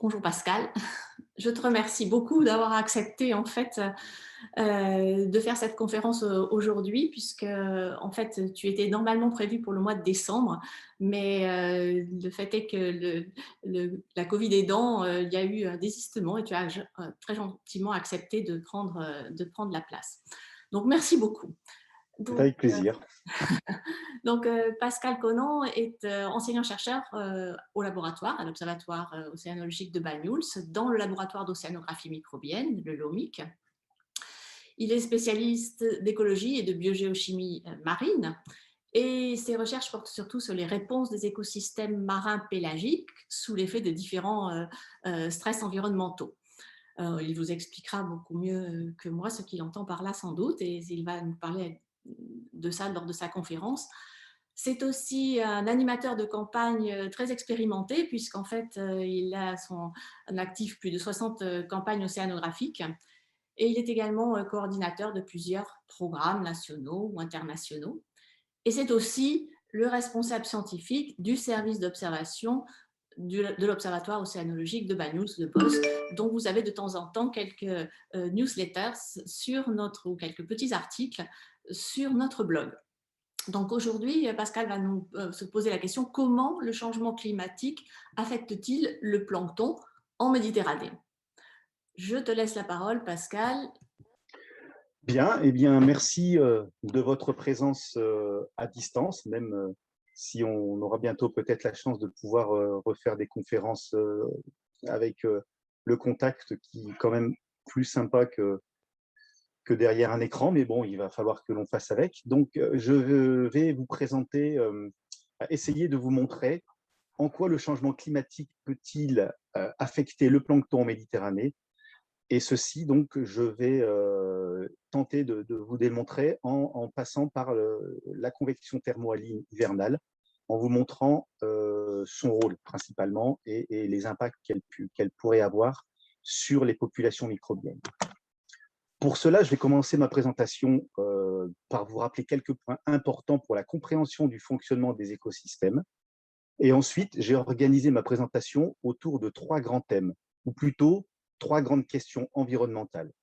Bonjour Pascal, je te remercie beaucoup d'avoir accepté en fait de faire cette conférence aujourd'hui puisque en fait tu étais normalement prévu pour le mois de décembre, mais le fait est que la Covid aidant, il y a eu un désistement et tu as très gentiment accepté de prendre la place. Donc merci beaucoup. C'est Donc, avec plaisir. Pascal Conan est enseignant-chercheur au laboratoire, à l'Observatoire océanologique de Banyuls, dans le laboratoire d'océanographie microbienne, le LOMIC. Il est spécialiste d'écologie et de biogéochimie marine et ses recherches portent surtout sur les réponses des écosystèmes marins pélagiques sous l'effet de différents stress environnementaux. Il vous expliquera beaucoup mieux que moi ce qu'il entend par là sans doute et il va nous parler de ça lors de sa conférence. C'est aussi un animateur de campagne très expérimenté puisqu'en fait il a son actif plus de 60 campagnes océanographiques et il est également coordinateur de plusieurs programmes nationaux ou internationaux. Et c'est aussi le responsable scientifique du service d'observation de l'Observatoire océanologique de Banyuls de Bos, dont vous avez de temps en temps quelques newsletters sur ou quelques petits articles sur notre blog. Donc aujourd'hui, Pascal va nous se poser la question comment le changement climatique affecte-t-il le plancton en Méditerranée? Je te laisse la parole, Pascal. Bien, eh bien, merci de votre présence à distance, même si on aura bientôt peut-être la chance de pouvoir refaire des conférences avec le contact qui est quand même plus sympa que derrière un écran, mais bon, il va falloir que l'on fasse avec. Donc, je vais vous présenter, essayer de vous montrer en quoi le changement climatique peut-il affecter le plancton en Méditerranée. Et ceci, donc, je vais tenter de vous démontrer en passant par la convection thermohaline hivernale, en vous montrant son rôle principalement et les impacts qu'elle pourrait avoir sur les populations microbiennes. Pour cela, je vais commencer ma présentation par vous rappeler quelques points importants pour la compréhension du fonctionnement des écosystèmes. Et ensuite, j'ai organisé ma présentation autour de trois grands thèmes, ou plutôt trois grandes questions environnementales.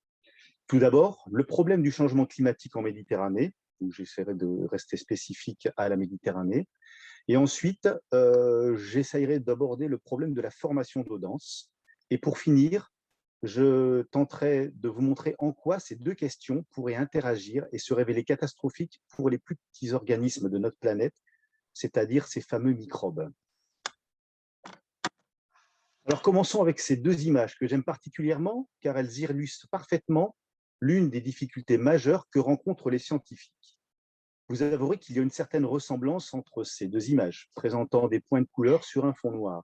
Tout d'abord, le problème du changement climatique en Méditerranée, où j'essaierai de rester spécifique à la Méditerranée. Et ensuite, j'essaierai d'aborder le problème de la formation d'eau dense. Et pour finir, je tenterai de vous montrer en quoi ces deux questions pourraient interagir et se révéler catastrophiques pour les plus petits organismes de notre planète, c'est-à-dire ces fameux microbes. Alors commençons avec ces deux images que j'aime particulièrement car elles illustrent parfaitement l'une des difficultés majeures que rencontrent les scientifiques. Vous avouerez qu'il y a une certaine ressemblance entre ces deux images, présentant des points de couleur sur un fond noir.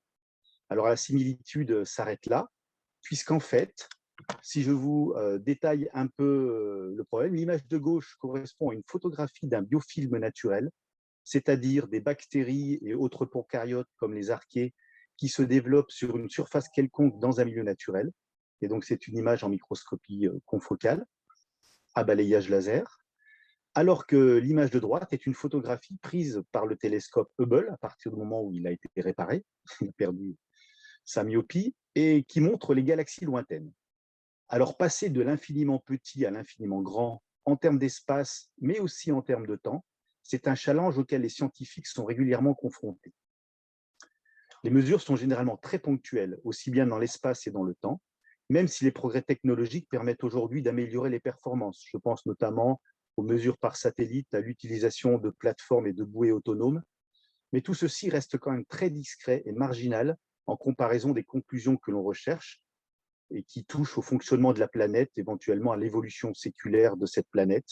Alors la similitude s'arrête là, puisqu'en fait, si je vous détaille un peu le problème, l'image de gauche correspond à une photographie d'un biofilm naturel, c'est-à-dire des bactéries et autres prokaryotes comme les archées qui se développent sur une surface quelconque dans un milieu naturel. Et donc, c'est une image en microscopie confocale, à balayage laser. Alors que l'image de droite est une photographie prise par le télescope Hubble à partir du moment où il a été réparé, il a perdu sa myopie, et qui montre les galaxies lointaines. Alors, passer de l'infiniment petit à l'infiniment grand en termes d'espace, mais aussi en termes de temps, c'est un challenge auquel les scientifiques sont régulièrement confrontés. Les mesures sont généralement très ponctuelles, aussi bien dans l'espace et dans le temps, même si les progrès technologiques permettent aujourd'hui d'améliorer les performances. Je pense notamment aux mesures par satellite, à l'utilisation de plateformes et de bouées autonomes, mais tout ceci reste quand même très discret et marginal en comparaison des conclusions que l'on recherche et qui touchent au fonctionnement de la planète, éventuellement à l'évolution séculaire de cette planète.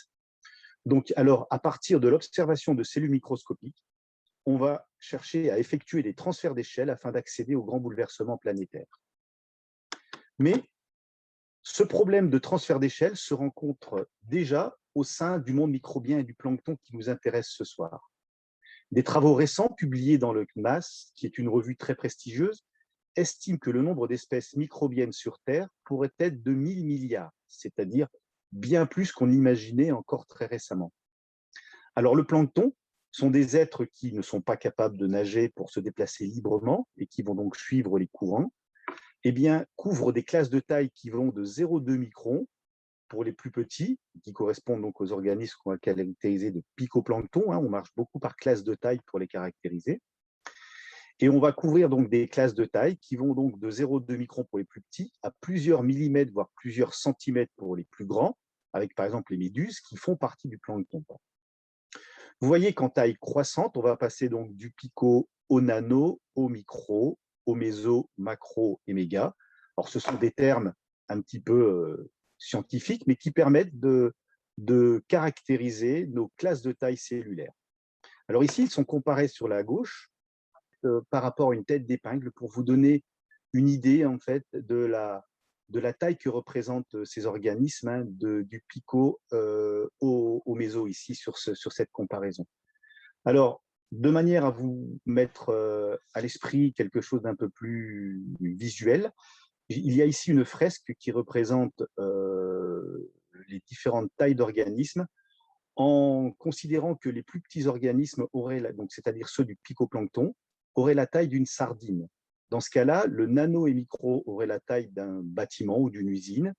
Donc, alors, à partir de l'observation de cellules microscopiques, on va chercher à effectuer des transferts d'échelle afin d'accéder aux grands bouleversements planétaires. Mais ce problème de transfert d'échelle se rencontre déjà au sein du monde microbien et du plancton qui nous intéresse ce soir. Des travaux récents publiés dans le CNAS, qui est une revue très prestigieuse, estiment que le nombre d'espèces microbiennes sur Terre pourrait être de 1000 milliards, c'est-à-dire bien plus qu'on imaginait encore très récemment. Alors le plancton sont des êtres qui ne sont pas capables de nager pour se déplacer librement et qui vont donc suivre les courants. eh bien, couvrent des classes de taille qui vont de 0,2 microns pour les plus petits, qui correspondent donc aux organismes qu'on va caractériser de picoplancton. On marche beaucoup par classe de taille pour les caractériser. Et on va couvrir donc des classes de taille qui vont donc de 0,2 microns pour les plus petits à plusieurs millimètres, voire plusieurs centimètres pour les plus grands, avec par exemple les méduses qui font partie du plancton. Vous voyez qu'en taille croissante, on va passer donc du pico au nano, au micro, au méso, macro et méga. Alors, ce sont des termes un petit peu scientifiques, mais qui permettent de caractériser nos classes de taille cellulaire. Alors ici, ils sont comparés sur la gauche par rapport à une tête d'épingle pour vous donner une idée en fait de la taille que représentent ces organismes, du pico au méso ici sur cette comparaison. Alors, de manière à vous mettre à l'esprit quelque chose d'un peu plus visuel, il y a ici une fresque qui représente les différentes tailles d'organismes en considérant que les plus petits organismes auraient, donc c'est-à-dire ceux du picoplancton, auraient la taille d'une sardine. Dans ce cas-là, le nano et micro auraient la taille d'un bâtiment ou d'une usine,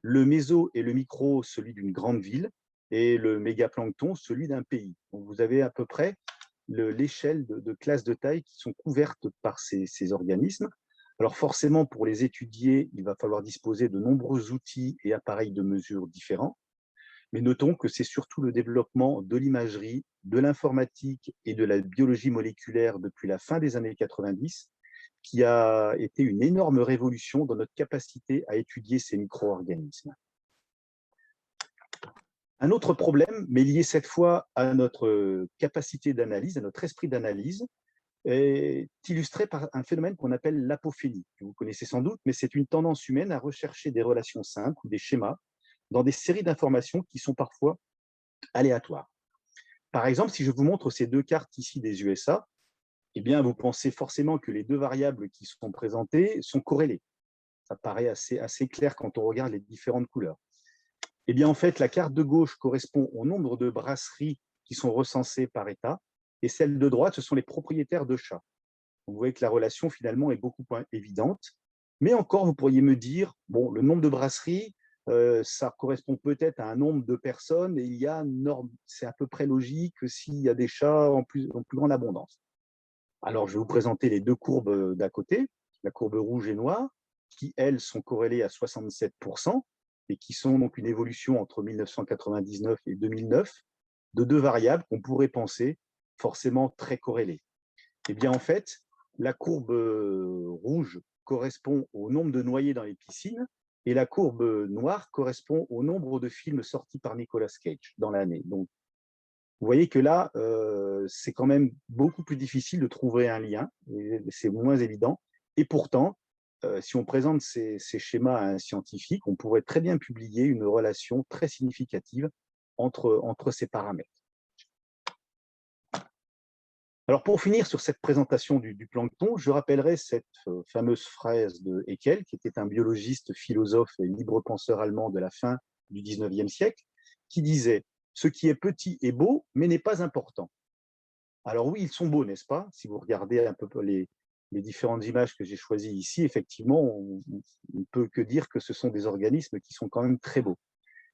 le méso et le micro celui d'une grande ville, et le mégaplancton celui d'un pays. Donc vous avez à peu près l'échelle de classes de taille qui sont couvertes par ces organismes. Alors forcément, pour les étudier, il va falloir disposer de nombreux outils et appareils de mesure différents. Mais notons que c'est surtout le développement de l'imagerie, de l'informatique et de la biologie moléculaire depuis la fin des années 90 qui a été une énorme révolution dans notre capacité à étudier ces micro-organismes. Un autre problème, mais lié cette fois à notre capacité d'analyse, à notre esprit d'analyse, est illustré par un phénomène qu'on appelle l'apophénie. Vous connaissez sans doute, mais c'est une tendance humaine à rechercher des relations simples ou des schémas dans des séries d'informations qui sont parfois aléatoires. Par exemple, si je vous montre ces deux cartes ici des USA, eh bien, vous pensez forcément que les deux variables qui sont présentées sont corrélées. Ça paraît assez clair quand on regarde les différentes couleurs. Eh bien, en fait, la carte de gauche correspond au nombre de brasseries qui sont recensées par État, et celle de droite, ce sont les propriétaires de chats. Vous voyez que la relation, finalement, est beaucoup moins évidente. Mais encore, vous pourriez me dire, bon, le nombre de brasseries, ça correspond peut-être à un nombre de personnes, et c'est à peu près logique s'il y a des chats en plus grande abondance. Alors, je vais vous présenter les deux courbes d'à côté, la courbe rouge et noire, qui, elles, sont corrélées à 67%, et qui sont donc une évolution entre 1999 et 2009 de deux variables qu'on pourrait penser forcément très corrélées. Eh bien, en fait, la courbe rouge correspond au nombre de noyés dans les piscines, et la courbe noire correspond au nombre de films sortis par Nicolas Cage dans l'année. Donc, vous voyez que là, c'est quand même beaucoup plus difficile de trouver un lien, c'est moins évident. Et pourtant, si on présente ces schémas à un scientifique, on pourrait très bien publier une relation très significative entre ces paramètres. Alors pour finir sur cette présentation du plancton, je rappellerai cette fameuse phrase de Haeckel, qui était un biologiste, philosophe et libre penseur allemand de la fin du 19e siècle, qui disait « Ce qui est petit est beau, mais n'est pas important ». Alors oui, ils sont beaux, n'est-ce pas? Si vous regardez un peu les différentes images que j'ai choisies ici, effectivement, on ne peut que dire que ce sont des organismes qui sont quand même très beaux.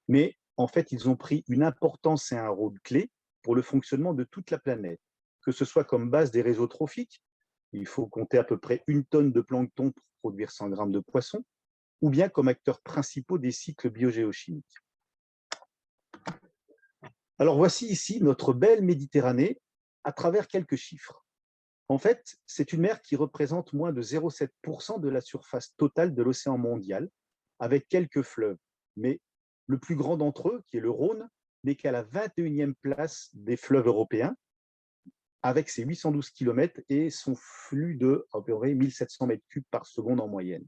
Mais en fait, ils ont pris une importance et un rôle clé pour le fonctionnement de toute la planète, que ce soit comme base des réseaux trophiques, il faut compter à peu près 1 tonne de plancton pour produire 100 grammes de poisson, ou bien comme acteurs principaux des cycles biogéochimiques. Alors voici ici notre belle Méditerranée à travers quelques chiffres. En fait, c'est une mer qui représente moins de 0,7% de la surface totale de l'océan mondial, avec quelques fleuves. Mais le plus grand d'entre eux, qui est le Rhône, n'est qu'à la 21e place des fleuves européens, avec ses 812 km et son flux de à peu près 1700 mètres cubes par seconde en moyenne.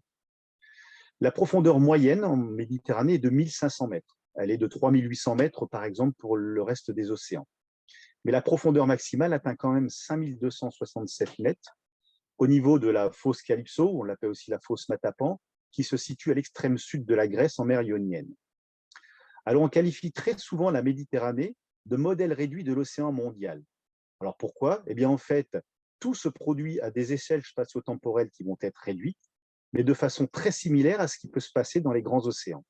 La profondeur moyenne en Méditerranée est de 1500 mètres. Elle est de 3800 mètres, par exemple, pour le reste des océans. Mais la profondeur maximale atteint quand même 5267 mètres au niveau de la fosse Calypso, on l'appelle aussi la fosse Matapan, qui se situe à l'extrême sud de la Grèce, en mer Ionienne. Alors, on qualifie très souvent la Méditerranée de modèle réduit de l'océan mondial. Alors, pourquoi? Eh bien, en fait, tout se produit à des échelles spatio-temporelles qui vont être réduites, mais de façon très similaire à ce qui peut se passer dans les grands océans.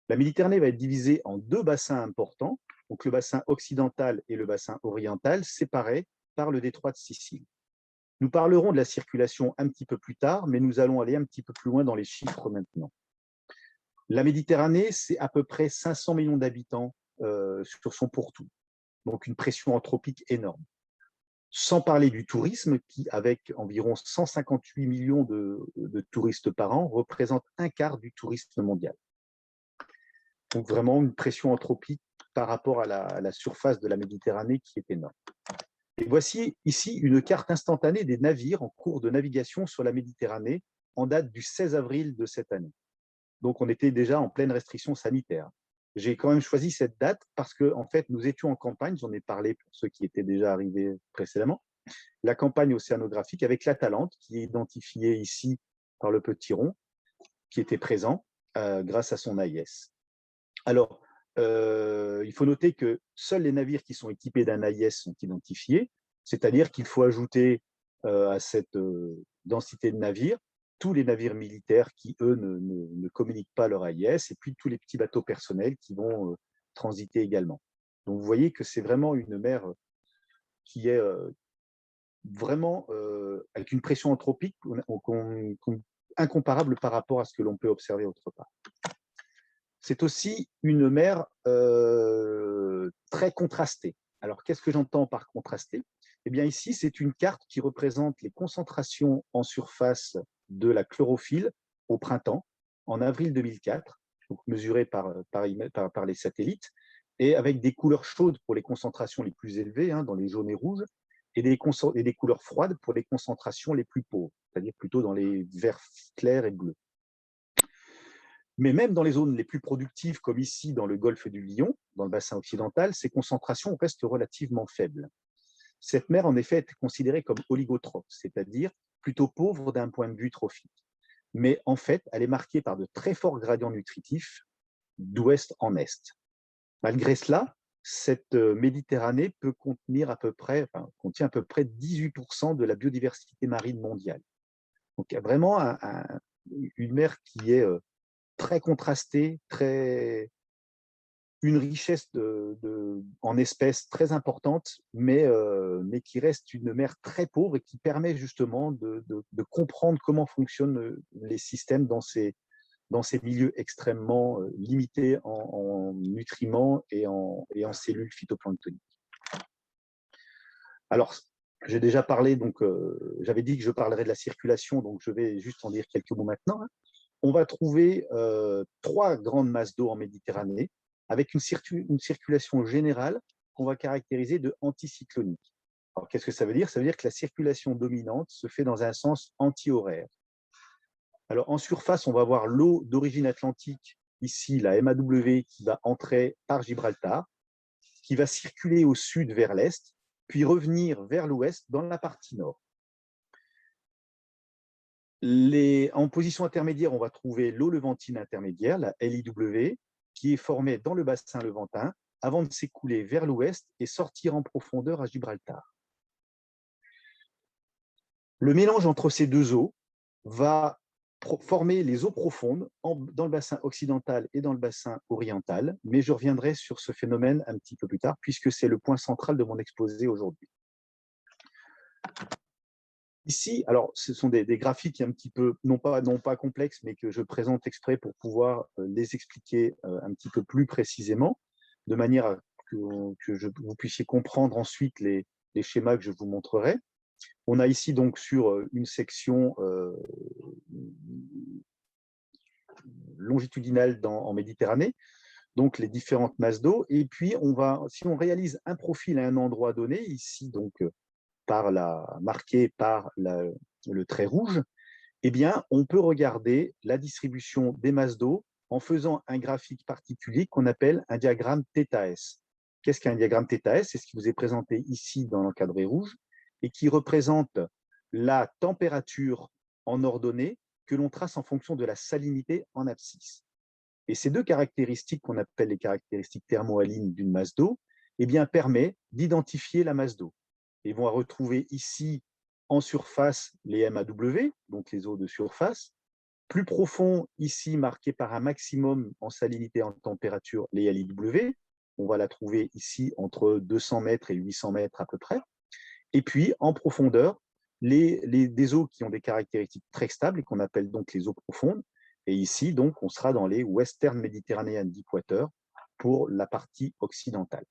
La Méditerranée va être divisée en deux bassins importants, donc le bassin occidental et le bassin oriental, séparés par le détroit de Sicile. Nous parlerons de la circulation un petit peu plus tard, mais nous allons aller un petit peu plus loin dans les chiffres maintenant. La Méditerranée, c'est à peu près 500 millions d'habitants sur son pourtour, donc une pression anthropique énorme. Sans parler du tourisme qui, avec environ 158 millions de touristes par an, représente un quart du tourisme mondial. Donc vraiment une pression anthropique par rapport à la surface de la Méditerranée qui est énorme. Et voici ici une carte instantanée des navires en cours de navigation sur la Méditerranée en date du 16 avril de cette année. Donc on était déjà en pleine restriction sanitaire. J'ai quand même choisi cette date parce que en fait, nous étions en campagne, j'en ai parlé pour ceux qui étaient déjà arrivés précédemment, la campagne océanographique avec l'Atalante, qui est identifiée ici par le petit rond, qui était présent grâce à son AIS. Alors, il faut noter que seuls les navires qui sont équipés d'un AIS sont identifiés, c'est-à-dire qu'il faut ajouter à cette densité de navires tous les navires militaires qui, eux, ne communiquent pas leur AIS, et puis tous les petits bateaux personnels qui vont transiter également. Donc, vous voyez que c'est vraiment une mer qui est vraiment avec une pression anthropique incomparable par rapport à ce que l'on peut observer autre part. C'est aussi une mer très contrastée. Alors, qu'est-ce que j'entends par contrastée? Eh bien, ici, c'est une carte qui représente les concentrations en surface de la chlorophylle au printemps, en avril 2004, donc mesurées par les satellites, et avec des couleurs chaudes pour les concentrations les plus élevées, hein, dans les jaunes et rouges, et des couleurs froides pour les concentrations les plus pauvres, c'est-à-dire plutôt dans les verts clairs et bleus. Mais même dans les zones les plus productives, comme ici dans le golfe du Lion, dans le bassin occidental, ces concentrations restent relativement faibles. Cette mer, en effet, est considérée comme oligotrophe, c'est-à-dire plutôt pauvre d'un point de vue trophique. Mais en fait, elle est marquée par de très forts gradients nutritifs d'ouest en est. Malgré cela, cette Méditerranée peut contient à peu près 18% de la biodiversité marine mondiale. Donc, il y a vraiment une mer qui est très contrastée, une richesse en espèces très importante, mais qui reste une mer très pauvre et qui permet justement de comprendre comment fonctionnent les systèmes dans ces milieux extrêmement limités en nutriments et en cellules phytoplanctoniques. Alors, j'ai déjà parlé, donc j'avais dit que je parlerais de la circulation, donc je vais juste en dire quelques mots maintenant. On va trouver 3 grandes masses d'eau en Méditerranée, avec une circulation générale qu'on va caractériser de anticyclonique. Alors, qu'est-ce que ça veut dire? Ça veut dire que la circulation dominante se fait dans un sens anti-horaire. Alors, en surface, on va voir l'eau d'origine atlantique, ici la MAW, qui va entrer par Gibraltar, qui va circuler au sud vers l'est, puis revenir vers l'ouest dans la partie nord. En position intermédiaire, on va trouver l'eau levantine intermédiaire, la LIW, qui est formée dans le bassin levantin avant de s'écouler vers l'ouest et sortir en profondeur à Gibraltar. Le mélange entre ces deux eaux va former les eaux profondes dans le bassin occidental et dans le bassin oriental, mais je reviendrai sur ce phénomène un petit peu plus tard, puisque c'est le point central de mon exposé aujourd'hui. Ici, alors, ce sont des graphiques un petit peu, non pas complexes, mais que je présente exprès pour pouvoir les expliquer un petit peu plus précisément, de manière à que vous puissiez comprendre ensuite les schémas que je vous montrerai. On a ici donc sur une section longitudinale en Méditerranée, donc les différentes masses d'eau, et puis si on réalise un profil à un endroit donné, ici donc marqué par le trait rouge, eh bien, on peut regarder la distribution des masses d'eau en faisant un graphique particulier qu'on appelle un diagramme θS. Qu'est-ce qu'un diagramme θS? C'est ce qui vous est présenté ici dans l'encadré rouge et qui représente la température en ordonnée que l'on trace en fonction de la salinité en abscisse. Et ces deux caractéristiques qu'on appelle les caractéristiques thermohalines d'une masse d'eau, eh bien, permet d'identifier la masse d'eau. Et on va retrouver ici En surface, les MAW, donc les eaux de surface. Plus profond, ici marqué par un maximum en salinité et en température, les LIW. On va la trouver ici entre 200 mètres et 800 mètres à peu près. Et puis, en profondeur, des eaux qui ont des caractéristiques très stables et qu'on appelle donc les eaux profondes. Et ici, donc, on sera dans les Western Mediterranean Deepwater pour la partie occidentale.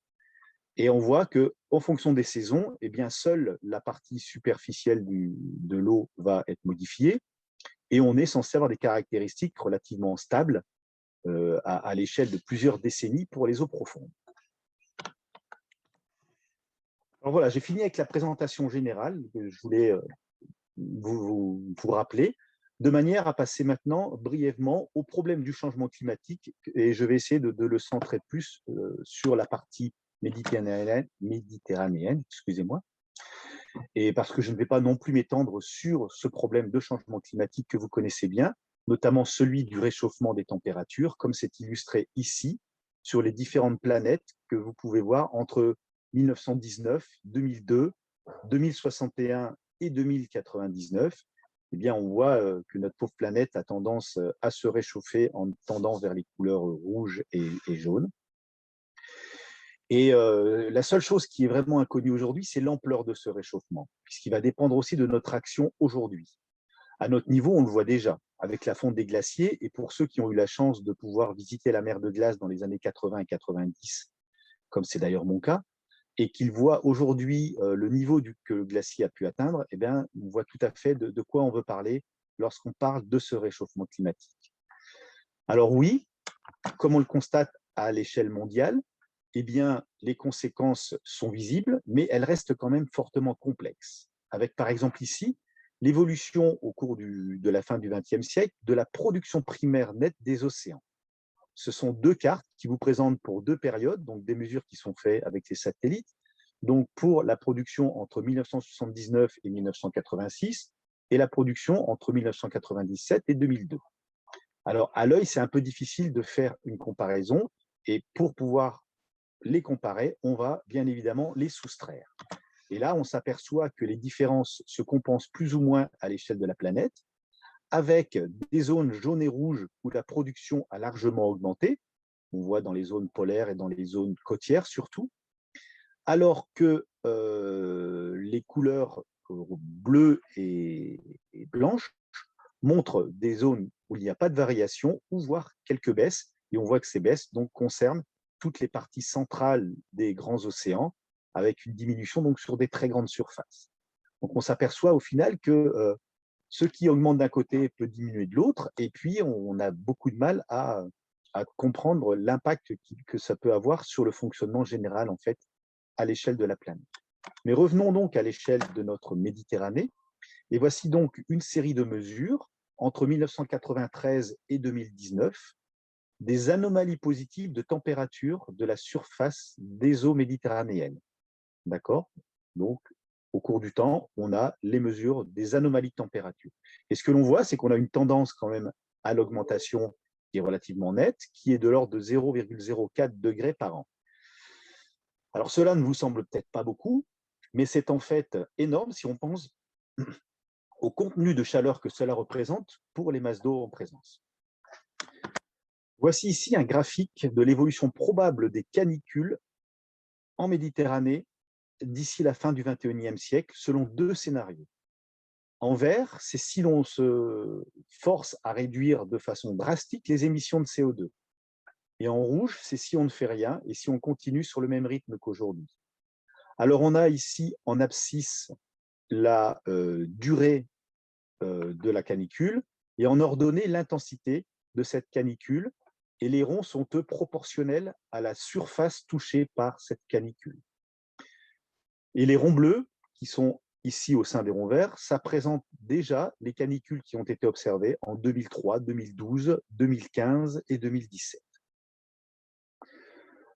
Et on voit qu'en fonction des saisons, eh bien, seule la partie superficielle de l'eau va être modifiée et on est censé avoir des caractéristiques relativement stables à l'échelle de plusieurs décennies pour les eaux profondes. Alors voilà, j'ai fini avec la présentation générale que je voulais vous rappeler, de manière à passer maintenant brièvement au problème du changement climatique, et je vais essayer de le centrer plus sur la partie méditerranéenne, excusez-moi, et parce que je ne vais pas non plus m'étendre sur ce problème de changement climatique que vous connaissez bien, notamment celui du réchauffement des températures, comme c'est illustré ici, sur les différentes planètes que vous pouvez voir entre 1919, 2002, 2061 et 2099. Eh bien, on voit que notre pauvre planète a tendance à se réchauffer en tendant vers les couleurs rouges et jaunes. Et la seule chose qui est vraiment inconnue aujourd'hui, c'est l'ampleur de ce réchauffement, puisqu'il va dépendre aussi de notre action aujourd'hui. À notre niveau, on le voit déjà, avec la fonte des glaciers, et pour ceux qui ont eu la chance de pouvoir visiter la mer de glace dans les années 80 et 90, comme c'est d'ailleurs mon cas, et qu'ils voient aujourd'hui le niveau que le glacier a pu atteindre, eh bien, on voit tout à fait de quoi on veut parler lorsqu'on parle de ce réchauffement climatique. Alors oui, comme on le constate à l'échelle mondiale, eh bien, les conséquences sont visibles, mais elles restent quand même fortement complexes. Avec par exemple ici, l'évolution au cours de la fin du XXe siècle de la production primaire nette des océans. Ce sont deux cartes qui vous présentent pour deux périodes, donc des mesures qui sont faites avec les satellites. Donc pour la production entre 1979 et 1986 et la production entre 1997 et 2002. Alors à l'œil, c'est un peu difficile de faire une comparaison et pour pouvoir les comparer, on va bien évidemment les soustraire. Et là, on s'aperçoit que les différences se compensent plus ou moins à l'échelle de la planète, avec des zones jaunes et rouges où la production a largement augmenté, on voit dans les zones polaires et dans les zones côtières surtout, alors que les couleurs bleues et blanches montrent des zones où il n'y a pas de variation, ou voire quelques baisses, et on voit que ces baisses donc concernent toutes les parties centrales des grands océans, avec une diminution donc sur des très grandes surfaces. Donc on s'aperçoit au final que ce qui augmente d'un côté peut diminuer de l'autre, et puis on a beaucoup de mal à comprendre l'impact que ça peut avoir sur le fonctionnement général en fait à l'échelle de la planète. Mais revenons donc à l'échelle de notre Méditerranée, et voici donc une série de mesures entre 1993 et 2019, des anomalies positives de température de la surface des eaux méditerranéennes. D'accord? Donc, au cours du temps, on a les mesures des anomalies de température. Et ce que l'on voit, c'est qu'on a une tendance quand même à l'augmentation qui est relativement nette, qui est de l'ordre de 0,04 degrés par an. Alors, cela ne vous semble peut-être pas beaucoup, mais c'est en fait énorme si on pense au contenu de chaleur que cela représente pour les masses d'eau en présence. Voici ici un graphique de l'évolution probable des canicules en Méditerranée d'ici la fin du XXIe siècle, selon deux scénarios. En vert, c'est si l'on se force à réduire de façon drastique les émissions de CO2. Et en rouge, c'est si on ne fait rien et si on continue sur le même rythme qu'aujourd'hui. Alors on a ici en abscisse la durée de la canicule et en ordonnée l'intensité de cette canicule, et les ronds sont eux proportionnels à la surface touchée par cette canicule. Et les ronds bleus, qui sont ici au sein des ronds verts, ça présente déjà les canicules qui ont été observées en 2003, 2012, 2015 et 2017.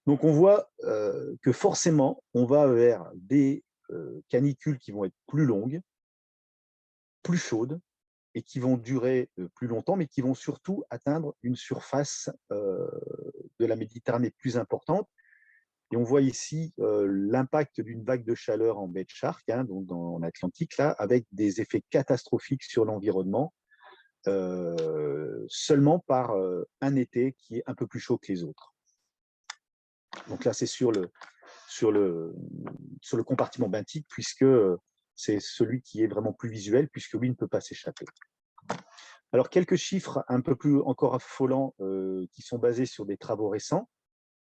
Donc on voit que forcément, on va vers des canicules qui vont être plus longues, plus chaudes, et qui vont durer plus longtemps, mais qui vont surtout atteindre une surface de la Méditerranée plus importante, Et on voit ici l'impact d'une vague de chaleur en baie de Shark, hein, donc en Atlantique, là, avec des effets catastrophiques sur l'environnement, seulement par un été qui est un peu plus chaud que les autres. Donc là, c'est sur le compartiment benthique, puisque c'est celui qui est vraiment plus visuel, puisque lui ne peut pas s'échapper. Alors, quelques chiffres un peu plus encore affolants qui sont basés sur des travaux récents,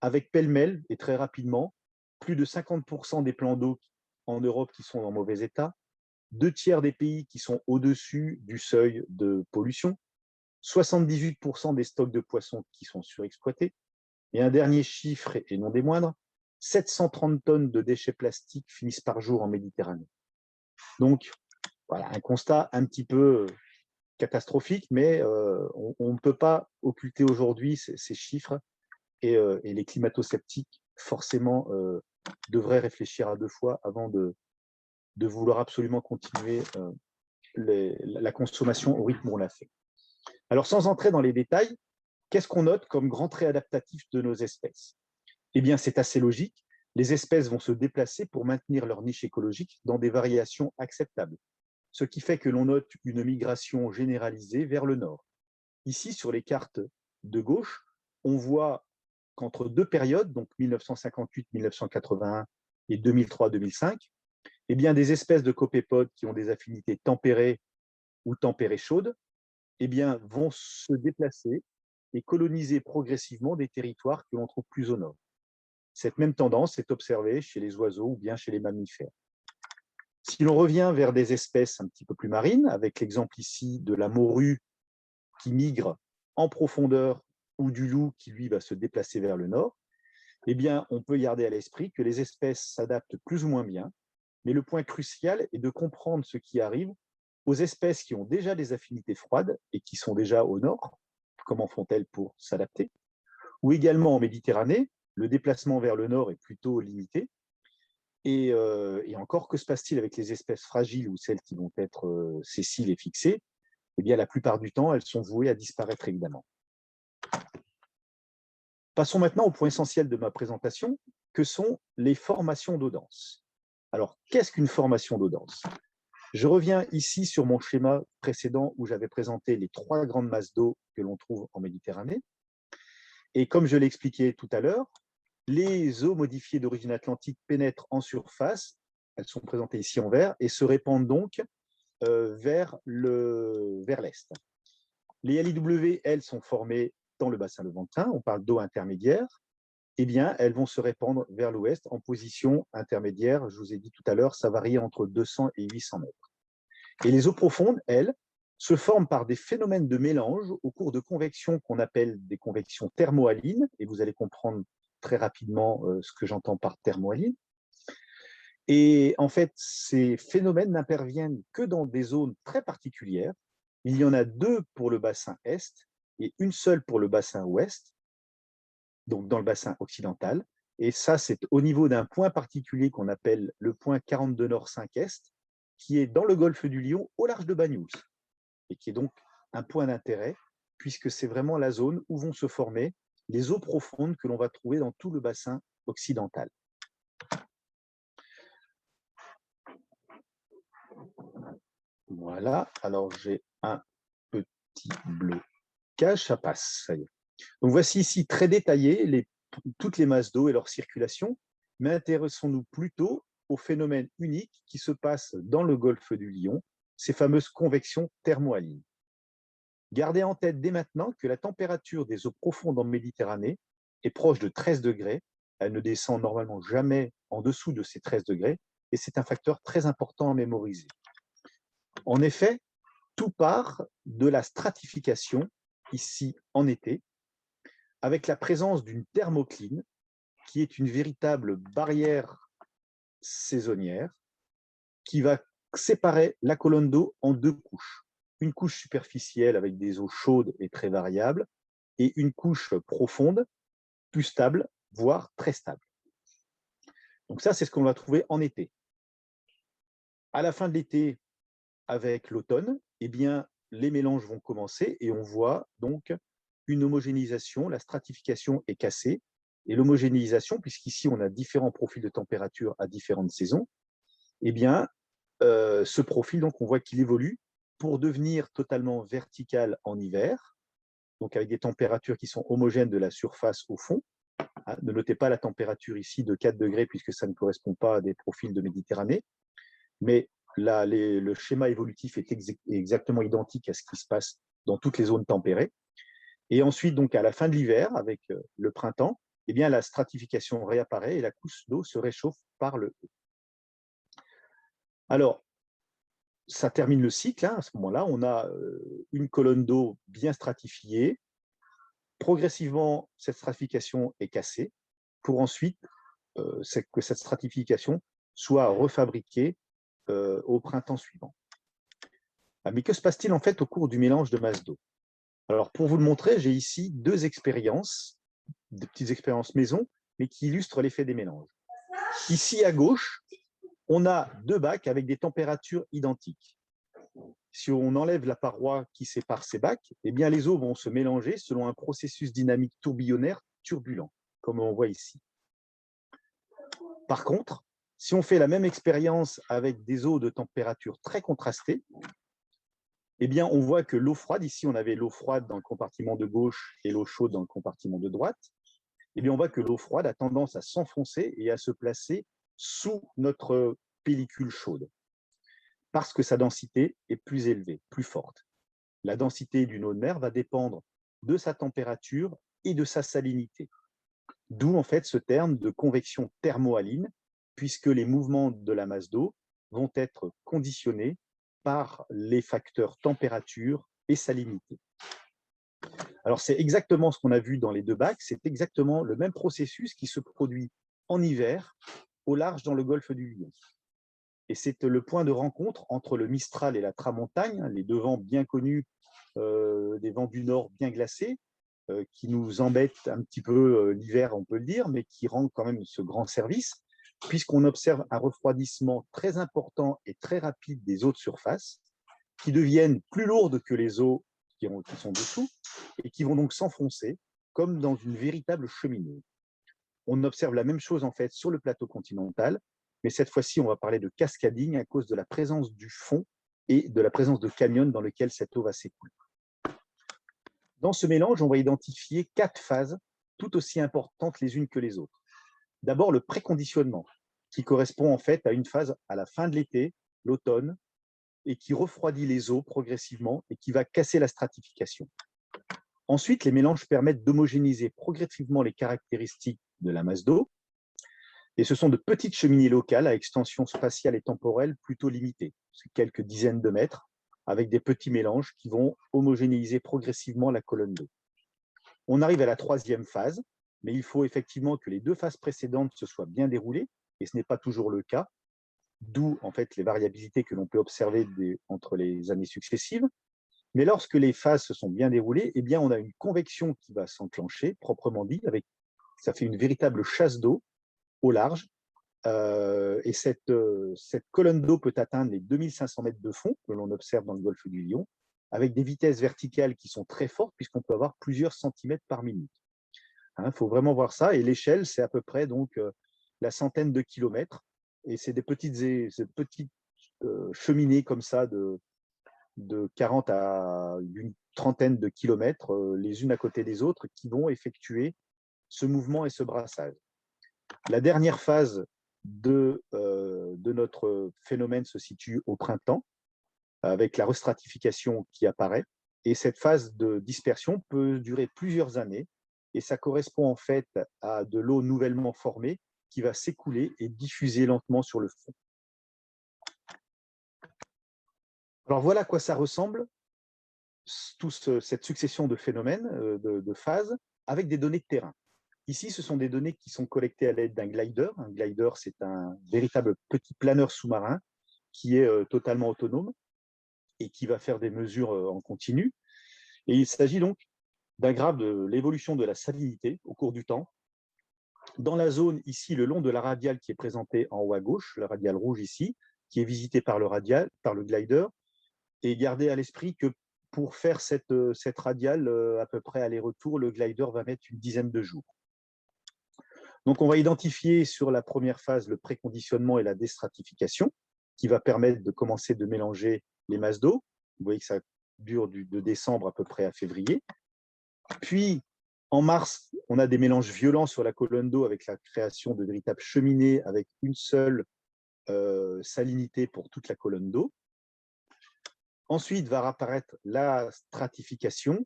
avec pêle-mêle et très rapidement, plus de 50% des plans d'eau en Europe qui sont en mauvais état, 2/3 des pays qui sont au-dessus du seuil de pollution, 78% des stocks de poissons qui sont surexploités, et un dernier chiffre, et non des moindres, 730 tonnes de déchets plastiques finissent par jour en Méditerranée. Donc, voilà, un constat un petit peu catastrophique, mais on ne peut pas occulter aujourd'hui ces chiffres, et les climato-sceptiques, forcément, devraient réfléchir à 2 fois avant de vouloir absolument continuer la consommation au rythme où on l'a fait. Alors, sans entrer dans les détails, qu'est-ce qu'on note comme grand trait adaptatif de nos espèces? Eh bien, c'est assez logique. Les espèces vont se déplacer pour maintenir leur niche écologique dans des variations acceptables, ce qui fait que l'on note une migration généralisée vers le nord. Ici, sur les cartes de gauche, on voit qu'entre 2 périodes, donc 1958-1981 et 2003-2005, eh bien, des espèces de copépodes qui ont des affinités tempérées ou tempérées chaudes, eh bien, vont se déplacer et coloniser progressivement des territoires que l'on trouve plus au nord. Cette même tendance est observée chez les oiseaux ou bien chez les mammifères. Si l'on revient vers des espèces un petit peu plus marines, avec l'exemple ici de la morue qui migre en profondeur ou du loup qui, lui, va se déplacer vers le nord, eh bien, on peut garder à l'esprit que les espèces s'adaptent plus ou moins bien, mais le point crucial est de comprendre ce qui arrive aux espèces qui ont déjà des affinités froides et qui sont déjà au nord. Comment font-elles pour s'adapter? Ou également en Méditerranée, le déplacement vers le nord est plutôt limité. Et encore, que se passe-t-il avec les espèces fragiles ou celles qui vont être sessiles et fixées? Eh bien, la plupart du temps, elles sont vouées à disparaître, évidemment. Passons maintenant au point essentiel de ma présentation, que sont les formations d'eau dense. Alors, qu'est-ce qu'une formation d'eau dense? Je reviens ici sur mon schéma précédent où j'avais présenté les 3 grandes masses d'eau que l'on trouve en Méditerranée. Et comme je l'ai expliqué tout à l'heure, les eaux modifiées d'origine atlantique pénètrent en surface, elles sont présentées ici en vert, et se répandent donc vers l'est. Les LIW, elles, sont formées dans le bassin levantin, on parle d'eau intermédiaire, eh bien, elles vont se répandre vers l'ouest en position intermédiaire. Je vous ai dit tout à l'heure, ça varie entre 200 et 800 mètres. Et les eaux profondes, elles, se forment par des phénomènes de mélange au cours de convections qu'on appelle des convections thermohalines, et vous allez comprendre très rapidement ce que j'entends par thermohaline. Et en fait, ces phénomènes n'interviennent que dans des zones très particulières. Il y en a 2 pour le bassin est et une seule pour le bassin ouest, donc dans le bassin occidental. Et ça, c'est au niveau d'un point particulier qu'on appelle le point 42 nord 5 est, qui est dans le golfe du Lion, au large de Banyuls, et qui est donc un point d'intérêt, puisque c'est vraiment la zone où vont se former les eaux profondes que l'on va trouver dans tout le bassin occidental. Voilà, alors j'ai un petit blocage, ça passe, ça y est. Donc voici ici très détaillé toutes les masses d'eau et leur circulation, mais intéressons-nous plutôt au phénomène unique qui se passe dans le golfe du Lion, ces fameuses convections thermohalines. Gardez en tête dès maintenant que la température des eaux profondes en Méditerranée est proche de 13 degrés. Elle ne descend normalement jamais en dessous de ces 13 degrés, et c'est un facteur très important à mémoriser. En effet, tout part de la stratification, ici en été, avec la présence d'une thermocline, qui est une véritable barrière saisonnière, qui va séparer la colonne d'eau en 2 couches. Une couche superficielle avec des eaux chaudes et très variables, et une couche profonde, plus stable, voire très stable. Donc ça, c'est ce qu'on va trouver en été. À la fin de l'été, avec l'automne, eh bien, les mélanges vont commencer et on voit donc une homogénéisation, la stratification est cassée, Et l'homogénéisation, puisqu'ici on a différents profils de température à différentes saisons, eh bien, ce profil, donc, on voit qu'il évolue pour devenir totalement vertical en hiver, donc avec des températures qui sont homogènes de la surface au fond. Ne notez pas la température ici de 4 degrés, puisque ça ne correspond pas à des profils de Méditerranée, mais là, le schéma évolutif est exactement identique à ce qui se passe dans toutes les zones tempérées. Et ensuite, donc, à la fin de l'hiver, avec le printemps, eh bien, la stratification réapparaît et la couche d'eau se réchauffe par le haut. Alors, ça termine le cycle. À ce moment-là, on a une colonne d'eau bien stratifiée. Progressivement, cette stratification est cassée pour ensuite que cette stratification soit refabriquée au printemps suivant. Mais que se passe-t-il en fait au cours du mélange de masse d'eau? Alors, pour vous le montrer, j'ai ici deux expériences, des petites expériences maison, mais qui illustrent l'effet des mélanges. Ici, à gauche, on a deux bacs avec des températures identiques. Si on enlève la paroi qui sépare ces bacs, eh bien, les eaux vont se mélanger selon un processus dynamique tourbillonnaire turbulent, comme on voit ici. Par contre, si on fait la même expérience avec des eaux de température très contrastée, eh bien, on voit que l'eau froide, ici on avait l'eau froide dans le compartiment de gauche et l'eau chaude dans le compartiment de droite, eh bien, on voit que l'eau froide a tendance à s'enfoncer et à se placer sous notre pellicule chaude, parce que sa densité est plus élevée, plus forte. La densité d'une eau de mer va dépendre de sa température et de sa salinité. D'où en fait ce terme de convection thermohaline, puisque les mouvements de la masse d'eau vont être conditionnés par les facteurs température et salinité. Alors c'est exactement ce qu'on a vu dans les deux bacs, c'est exactement le même processus qui se produit en hiver au large dans le golfe du Lion. Et c'est le point de rencontre entre le Mistral et la Tramontagne, les deux vents bien connus, des vents du nord bien glacés, qui nous embêtent un petit peu l'hiver, on peut le dire, mais qui rendent quand même ce grand service, puisqu'on observe un refroidissement très important et très rapide des eaux de surface, qui deviennent plus lourdes que les eaux qui sont dessous, et qui vont donc s'enfoncer comme dans une véritable cheminée. On observe la même chose en fait sur le plateau continental, mais cette fois-ci, on va parler de cascading à cause de la présence du fond et de la présence de canyons dans lesquels cette eau va s'écouler. Dans ce mélange, on va identifier 4 phases tout aussi importantes les unes que les autres. D'abord, le préconditionnement, qui correspond en fait à une phase à la fin de l'été, l'automne, et qui refroidit les eaux progressivement et qui va casser la stratification. Ensuite, les mélanges permettent d'homogénéiser progressivement les caractéristiques de la masse d'eau, et ce sont de petites cheminées locales à extension spatiale et temporelle plutôt limitée, quelques dizaines de mètres, avec des petits mélanges qui vont homogénéiser progressivement la colonne d'eau. On arrive à la troisième phase, mais il faut effectivement que les deux phases précédentes se soient bien déroulées, et ce n'est pas toujours le cas, d'où en fait les variabilités que l'on peut observer entre les années successives. Mais lorsque les phases se sont bien déroulées, eh bien, on a une convection qui va s'enclencher, proprement dit, ça fait une véritable chasse d'eau au large, et cette colonne d'eau peut atteindre les 2500 mètres de fond que l'on observe dans le golfe du Lion, avec des vitesses verticales qui sont très fortes, puisqu'on peut avoir plusieurs centimètres par minute. Il faut vraiment voir ça, et l'échelle, c'est à peu près donc la centaine de kilomètres, et c'est des petites cheminées comme ça de 40 à une trentaine de kilomètres, les unes à côté des autres, qui vont effectuer ce mouvement et ce brassage. La dernière phase de notre phénomène se situe au printemps, avec la restratification qui apparaît. Et cette phase de dispersion peut durer plusieurs années, et ça correspond en fait à de l'eau nouvellement formée qui va s'écouler et diffuser lentement sur le fond. Alors voilà à quoi ça ressemble, cette succession de phénomènes, de phases, avec des données de terrain. Ici, ce sont des données qui sont collectées à l'aide d'un glider. Un glider, c'est un véritable petit planeur sous-marin qui est totalement autonome et qui va faire des mesures en continu. Et il s'agit donc d'un graphe de l'évolution de la salinité au cours du temps. Dans la zone ici, le long de la radiale qui est présentée en haut à gauche, la radiale rouge ici, qui est visitée par le glider, et gardez à l'esprit que pour faire cette radiale à peu près aller-retour, le glider va mettre une dizaine de jours. Donc, on va identifier sur la première phase le préconditionnement et la déstratification, qui va permettre de commencer de mélanger les masses d'eau. Vous voyez que ça dure de décembre à peu près à février. Puis, en mars, on a des mélanges violents sur la colonne d'eau avec la création de véritables cheminées avec une seule salinité pour toute la colonne d'eau. Ensuite va apparaître la stratification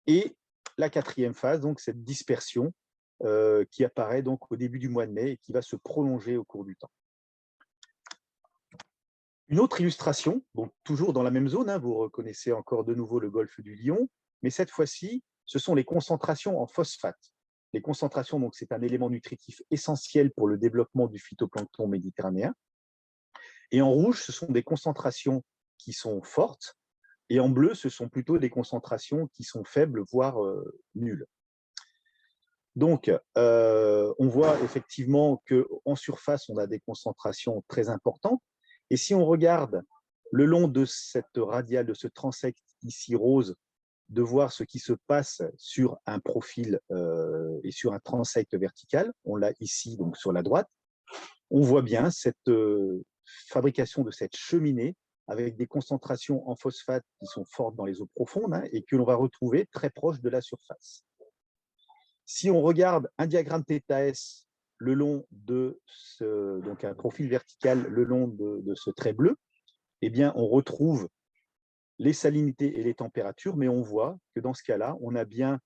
et la quatrième phase, donc cette dispersion qui apparaît donc au début du mois de mai et qui va se prolonger au cours du temps. Une autre illustration, donc toujours dans la même zone, vous reconnaissez encore de nouveau le golfe du Lion, mais cette fois-ci, ce sont les concentrations en phosphate. Les concentrations, donc c'est un élément nutritif essentiel pour le développement du phytoplancton méditerranéen. Et en rouge, ce sont des concentrations qui sont fortes, et en bleu, ce sont plutôt des concentrations qui sont faibles, voire nulles. Donc, on voit effectivement qu'en surface, on a des concentrations très importantes. Et si on regarde le long de cette radiale, de ce transect ici rose, de voir ce qui se passe sur un profil et sur un transect vertical, on l'a ici donc sur la droite, on voit bien cette fabrication de cette cheminée avec des concentrations en phosphate qui sont fortes dans les eaux profondes et que l'on va retrouver très proche de la surface. Si on regarde un diagramme θS le long de donc un profil vertical le long de ce trait bleu, eh bien, on retrouve les salinités et les températures, mais on voit que dans ce cas-là, on a bien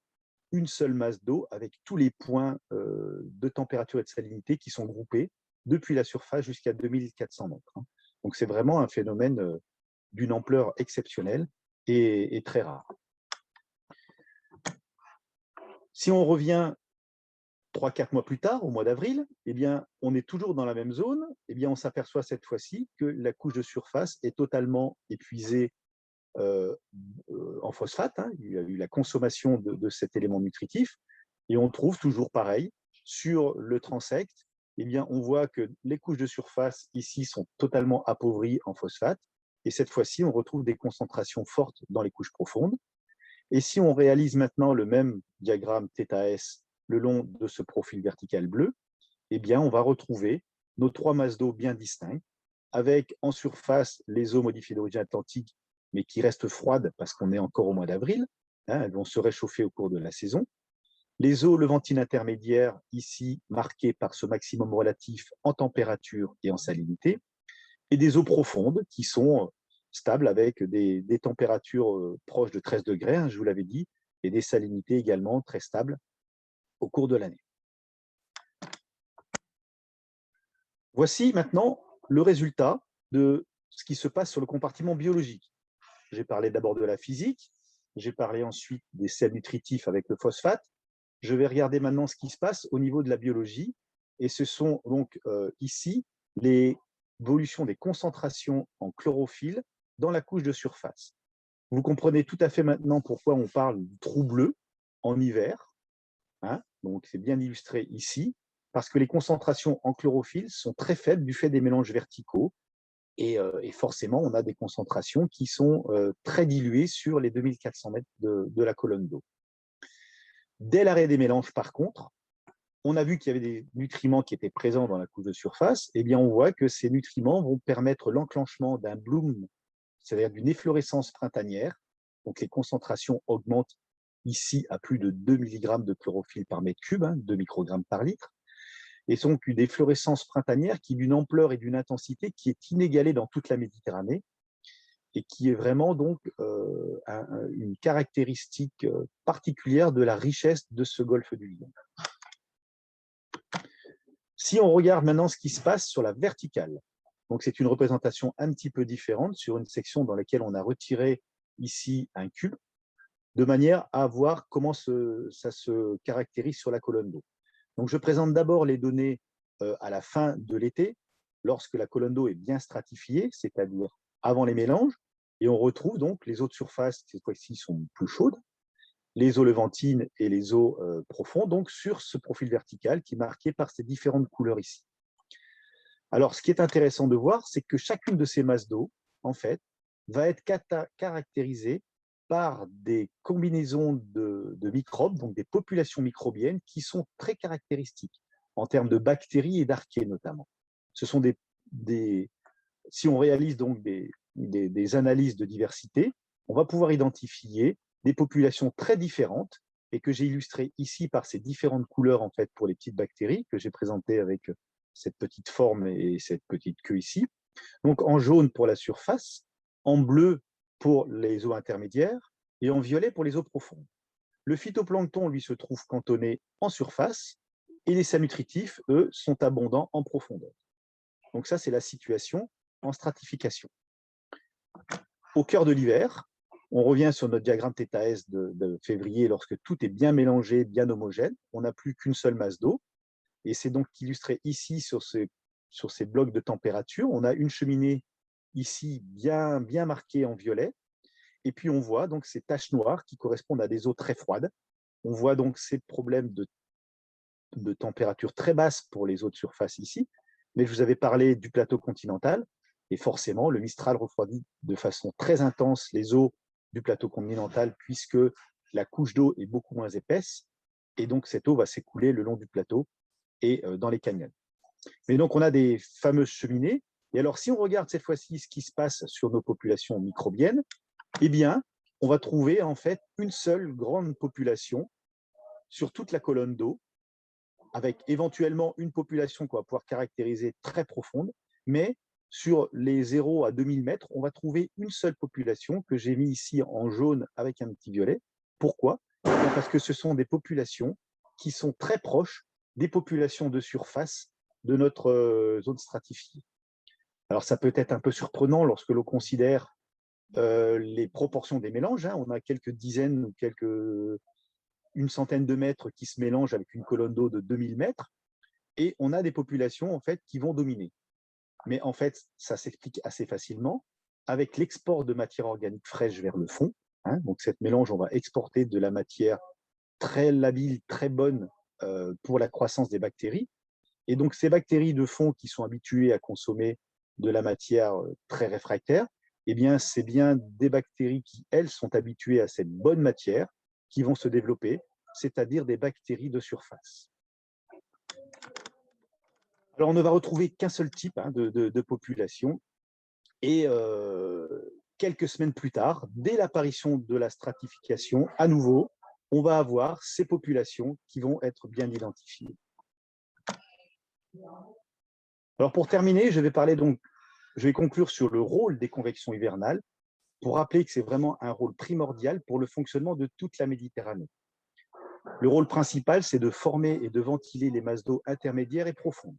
une seule masse d'eau avec tous les points de température et de salinité qui sont groupés depuis la surface jusqu'à 2400 mètres. Donc, c'est vraiment un phénomène d'une ampleur exceptionnelle et très rare. Si on revient 3-4 mois plus tard, au mois d'avril, eh bien, on est toujours dans la même zone. Eh bien, on s'aperçoit cette fois-ci que la couche de surface est totalement épuisée en phosphate. Il y a eu la consommation de cet élément nutritif. Et on trouve toujours pareil, sur le transect, eh bien, on voit que les couches de surface ici sont totalement appauvries en phosphate. Et cette fois-ci, on retrouve des concentrations fortes dans les couches profondes. Et si on réalise maintenant le même diagramme θS le long de ce profil vertical bleu, eh bien, on va retrouver nos trois masses d'eau bien distinctes, avec en surface les eaux modifiées d'origine atlantique, mais qui restent froides parce qu'on est encore au mois d'avril, elles vont se réchauffer au cours de la saison. Les eaux levantines intermédiaires, ici marquées par ce maximum relatif en température et en salinité, et des eaux profondes qui sont stables avec des températures proches de 13 degrés, je vous l'avais dit, et des salinités également très stables au cours de l'année. Voici maintenant le résultat de ce qui se passe sur le compartiment biologique. J'ai parlé d'abord de la physique, j'ai parlé ensuite des sels nutritifs avec le phosphate. Je vais regarder maintenant ce qui se passe au niveau de la biologie. Et ce sont donc ici l'évolution des concentrations en chlorophylle dans la couche de surface. Vous comprenez tout à fait maintenant pourquoi on parle du trou bleu en hiver. Donc c'est bien illustré ici, parce que les concentrations en chlorophylle sont très faibles du fait des mélanges verticaux. Et forcément, on a des concentrations qui sont très diluées sur les 2400 mètres de la colonne d'eau. Dès l'arrêt des mélanges, par contre, on a vu qu'il y avait des nutriments qui étaient présents dans la couche de surface. Eh bien, on voit que ces nutriments vont permettre l'enclenchement d'un bloom, c'est-à-dire d'une efflorescence printanière. Donc, les concentrations augmentent ici à plus de 2 mg de chlorophylle par mètre cube, 2 microgrammes par litre. Et donc une efflorescence printanière qui est d'une ampleur et d'une intensité qui est inégalée dans toute la Méditerranée et qui est vraiment donc une caractéristique particulière de la richesse de ce golfe du Lion. Si on regarde maintenant ce qui se passe sur la verticale, donc c'est une représentation un petit peu différente sur une section dans laquelle on a retiré ici un cube, de manière à voir comment ça se caractérise sur la colonne d'eau. Donc, je présente d'abord les données à la fin de l'été, lorsque la colonne d'eau est bien stratifiée, c'est-à-dire avant les mélanges, et on retrouve donc les eaux de surface, cette fois-ci, sont plus chaudes, les eaux levantines et les eaux profondes, donc sur ce profil vertical qui est marqué par ces différentes couleurs ici. Alors, ce qui est intéressant de voir, c'est que chacune de ces masses d'eau, en fait, va être caractérisée par des combinaisons de microbes, donc des populations microbiennes qui sont très caractéristiques. en termes de bactéries et d'archées notamment. Ce sont si on réalise donc des analyses de diversité, on va pouvoir identifier des populations très différentes et que j'ai illustrées ici par ces différentes couleurs en fait pour les petites bactéries que j'ai présentées avec cette petite forme et cette petite queue ici. Donc en jaune pour la surface, en bleu pour les eaux intermédiaires et en violet pour les eaux profondes. Le phytoplancton, lui, se trouve cantonné en surface et les salutritifs, eux, sont abondants en profondeur. Donc ça, c'est la situation en stratification. Au cœur de l'hiver, on revient sur notre diagramme θS de février, lorsque tout est bien mélangé, bien homogène, on n'a plus qu'une seule masse d'eau, et c'est donc illustré ici sur ces blocs de température. On a une cheminée ici bien marquée en violet, et puis on voit donc ces taches noires qui correspondent à des eaux très froides. On voit donc ces problèmes de température très basse pour les eaux de surface ici, mais je vous avais parlé du plateau continental, et forcément, le Mistral refroidit de façon très intense les eaux du plateau continental, puisque la couche d'eau est beaucoup moins épaisse, et donc cette eau va s'écouler le long du plateau et dans les canyons. Mais donc, on a des fameuses cheminées, et alors si on regarde cette fois-ci ce qui se passe sur nos populations microbiennes, eh bien, on va trouver en fait une seule grande population sur toute la colonne d'eau, avec éventuellement une population qu'on va pouvoir caractériser très profonde, mais sur les 0 à 2000 mètres, on va trouver une seule population que j'ai mis ici en jaune avec un petit violet. Pourquoi? Parce que ce sont des populations qui sont très proches des populations de surface de notre zone stratifiée. Alors ça peut être un peu surprenant lorsque l'on considère les proportions des mélanges. On a quelques dizaines ou une centaine de mètres qui se mélangent avec une colonne d'eau de 2000 mètres, et on a des populations en fait qui vont dominer. Mais en fait, ça s'explique assez facilement avec l'export de matière organique fraîche vers le fond. Donc cette mélange, on va exporter de la matière très labile, très bonne pour la croissance des bactéries. Et donc ces bactéries de fond qui sont habituées à consommer de la matière très réfractaire, eh bien c'est bien des bactéries qui, elles, sont habituées à cette bonne matière qui vont se développer, c'est-à-dire des bactéries de surface. Alors, on ne va retrouver qu'un seul type de population, et quelques semaines plus tard, dès l'apparition de la stratification, à nouveau, on va avoir ces populations qui vont être bien identifiées. Alors, pour terminer, je vais conclure sur le rôle des convections hivernales, pour rappeler que c'est vraiment un rôle primordial pour le fonctionnement de toute la Méditerranée. Le rôle principal, c'est de former et de ventiler les masses d'eau intermédiaires et profondes.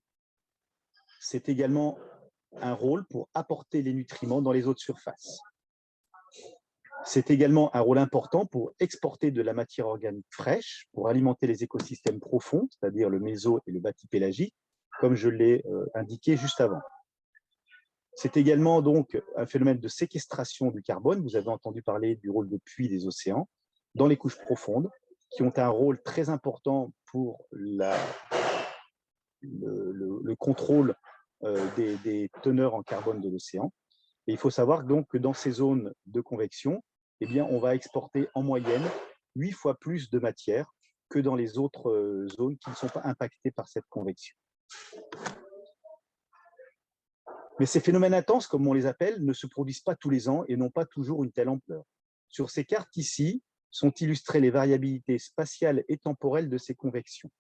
C'est également un rôle pour apporter les nutriments dans les eaux de surface. C'est également un rôle important pour exporter de la matière organique fraîche, pour alimenter les écosystèmes profonds, c'est-à-dire le méso et le bathypélagique, comme je l'ai indiqué juste avant. C'est également donc un phénomène de séquestration du carbone. Vous avez entendu parler du rôle de puits des océans dans les couches profondes, qui ont un rôle très important pour le contrôle des teneurs en carbone de l'océan. Et il faut savoir donc que dans ces zones de convection, eh bien, on va exporter en moyenne 8 fois plus de matière que dans les autres zones qui ne sont pas impactées par cette convection. Mais ces phénomènes intenses, comme on les appelle, ne se produisent pas tous les ans et n'ont pas toujours une telle ampleur. Sur ces cartes ici sont illustrées les variabilités spatiales et temporelles de ces convections.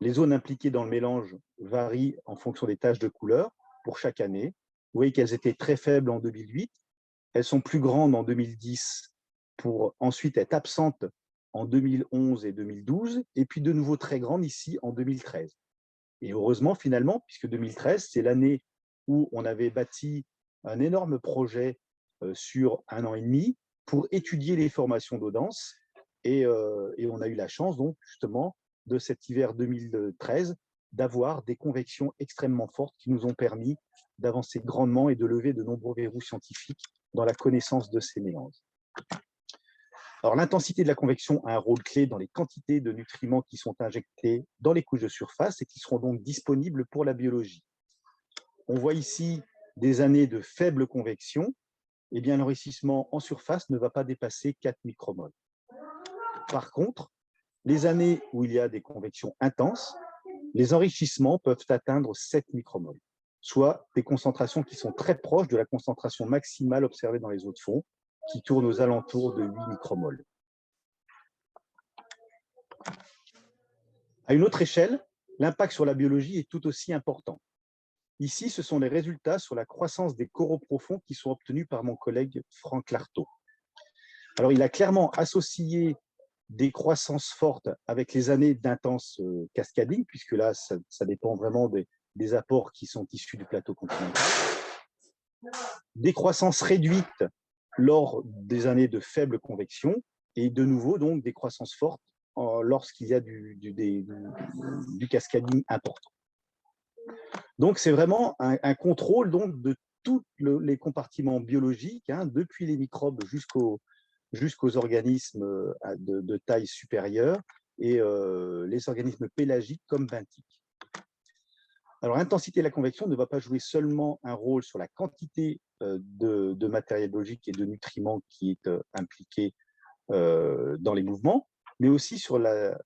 Les zones impliquées dans le mélange varient en fonction des taches de couleur pour chaque année. Vous voyez qu'elles étaient très faibles en 2008, elles sont plus grandes en 2010 pour ensuite être absentes en 2011 et 2012, et puis de nouveau très grandes ici en 2013. Et heureusement, finalement, puisque 2013, c'est l'année où on avait bâti un énorme projet sur 1 an et demi pour étudier les formations d'eau dense, et on a eu la chance, donc, justement, de cet hiver 2013, d'avoir des convections extrêmement fortes qui nous ont permis d'avancer grandement et de lever de nombreux verrous scientifiques dans la connaissance de ces mélanges. Alors, l'intensité de la convection a un rôle clé dans les quantités de nutriments qui sont injectés dans les couches de surface et qui seront donc disponibles pour la biologie. On voit ici des années de faible convection, et bien l'enrichissement en surface ne va pas dépasser 4 micromoles. Par contre, les années où il y a des convections intenses, les enrichissements peuvent atteindre 7 micromoles, soit des concentrations qui sont très proches de la concentration maximale observée dans les eaux de fond, qui tourne aux alentours de 8 micromoles. À une autre échelle, l'impact sur la biologie est tout aussi important. Ici, ce sont les résultats sur la croissance des coraux profonds qui sont obtenus par mon collègue Franck Lartaud. Alors, il a clairement associé des croissances fortes avec les années d'intense cascading, puisque là, ça dépend vraiment des apports qui sont issus du plateau continental. Des croissances réduites lors des années de faible convection, et de nouveau, donc, des croissances fortes lorsqu'il y a du cascading important. Donc, c'est vraiment un contrôle donc, de tous les compartiments biologiques, hein, depuis les microbes jusqu'aux organismes de taille supérieure et les organismes pélagiques comme benthiques. Alors, l'intensité de la convection ne va pas jouer seulement un rôle sur la quantité de matériel biologique et de nutriments qui est impliqué dans les mouvements, mais aussi sur la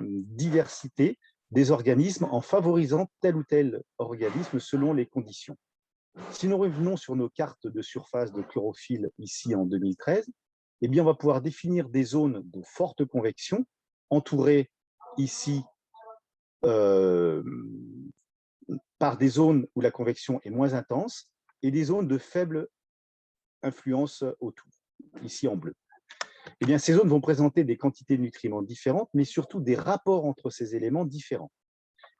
diversité des organismes en favorisant tel ou tel organisme selon les conditions. Si nous revenons sur nos cartes de surface de chlorophylle ici en 2013, eh bien, on va pouvoir définir des zones de forte convection entourées ici par des zones où la convection est moins intense et des zones de faible influence autour, ici en bleu. Eh bien, ces zones vont présenter des quantités de nutriments différentes, mais surtout des rapports entre ces éléments différents.